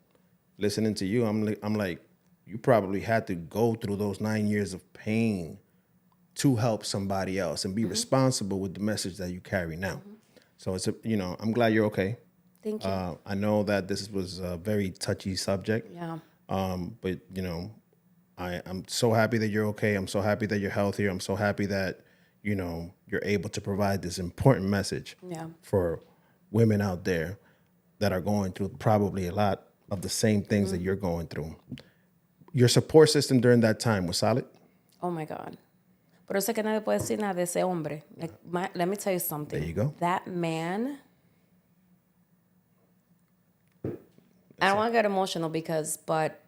[SPEAKER 2] Listening to you, I'm like, you probably had to go through those 9 years of pain to help somebody else and be responsible with the message that you carry now. So it's I'm glad you're okay.
[SPEAKER 1] Thank you.
[SPEAKER 2] I know that this was a very touchy subject.
[SPEAKER 1] Yeah.
[SPEAKER 2] But I'm so happy that you're okay. I'm so happy that you're healthier. I'm so happy that you're able to provide this important message for women out there that are going through probably a lot of the same things that you're going through. Your support system during that time was solid?
[SPEAKER 1] Oh my God. Por eso es que nadie puede decir nada de ese hombre. Let me tell you something.
[SPEAKER 2] There you go.
[SPEAKER 1] That man, I don't want to get emotional but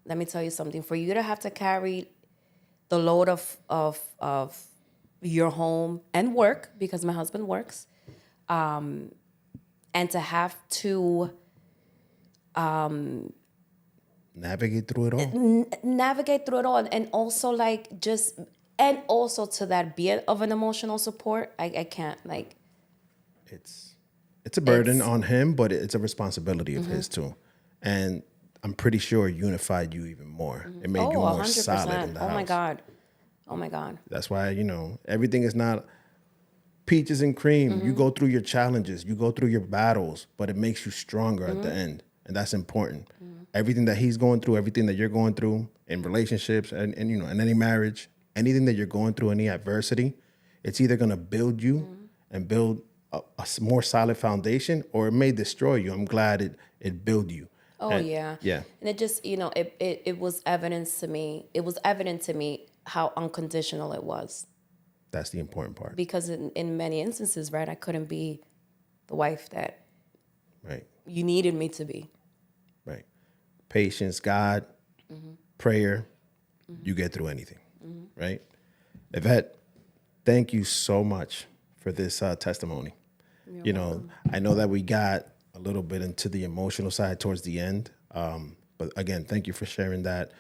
[SPEAKER 1] let me tell you something. For you to have to carry the load of your home and work, because my husband works, and to have to
[SPEAKER 2] navigate through it all.
[SPEAKER 1] And also and also to that bit of an emotional support. I can't, like,
[SPEAKER 2] it's a burden on him, but it's a responsibility of his too. And I'm pretty sure it unified you even more. It made you more
[SPEAKER 1] 100%.
[SPEAKER 2] solid in the house.
[SPEAKER 1] Oh my God.
[SPEAKER 2] That's why, everything is not peaches and cream. You go through your challenges, you go through your battles, but it makes you stronger at the end. And that's important. Everything that he's going through, everything that you're going through in relationships and in any marriage, anything that you're going through, any adversity, it's either going to build you and build a more solid foundation, or it may destroy you. I'm glad it built you.
[SPEAKER 1] Oh, yeah. And it just, it was evidence to me. It was evident to me how unconditional it was.
[SPEAKER 2] That's the important part.
[SPEAKER 1] Because in many instances, right, I couldn't be the wife that you needed me to be.
[SPEAKER 2] Right. Patience, God, prayer, you get through anything, right? Yvette, thank you so much for this testimony. You're welcome. I know that we got a little bit into the emotional side towards the end, but again, thank you for sharing that.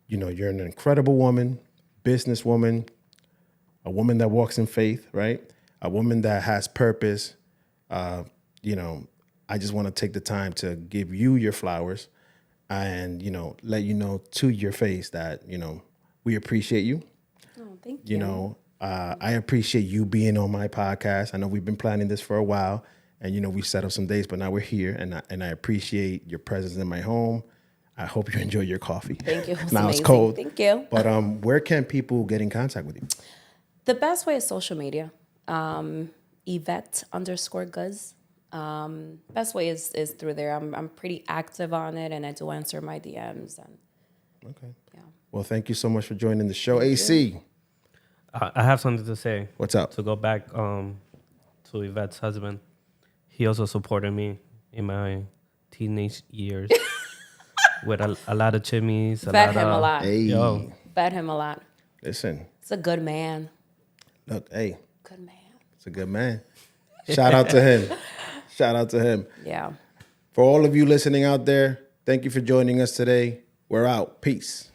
[SPEAKER 2] You're an incredible woman, businesswoman, a woman that walks in faith, right? A woman that has purpose. I just want to take the time to give you your flowers and, let you know to your face that, we appreciate you.
[SPEAKER 1] Oh, thank you.
[SPEAKER 2] I appreciate you being on my podcast. I know we've been planning this for a while, and we set up some dates, but now we're here, and I appreciate your presence in my home. I hope you enjoy your coffee.
[SPEAKER 1] Thank you.
[SPEAKER 2] Now it's
[SPEAKER 1] amazing.
[SPEAKER 2] cold.
[SPEAKER 1] Thank you.
[SPEAKER 2] But where can people get in contact with you?
[SPEAKER 1] The best way is social media. Ivette_Guz. Best way is through there. I'm pretty active on it, and I do answer my DMs. And
[SPEAKER 2] Okay.
[SPEAKER 1] yeah.
[SPEAKER 2] Well, thank you so much for joining the show. AC,
[SPEAKER 3] I have something to say.
[SPEAKER 2] what's up?
[SPEAKER 3] To go back to Yvette's husband, he also supported me in my teenage years with a lot of chimneys.
[SPEAKER 1] Bet him a lot.
[SPEAKER 2] Hey,
[SPEAKER 3] Yo.
[SPEAKER 1] Bet him a lot.
[SPEAKER 2] listen,
[SPEAKER 1] It's a good man.
[SPEAKER 2] look, hey,
[SPEAKER 1] Good man.
[SPEAKER 2] it's a good man. Shout out to him. Shout out to him.
[SPEAKER 1] Yeah.
[SPEAKER 2] For all of you listening out there, thank you for joining us today. We're out. Peace.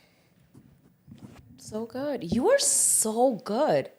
[SPEAKER 1] So good. You are so good.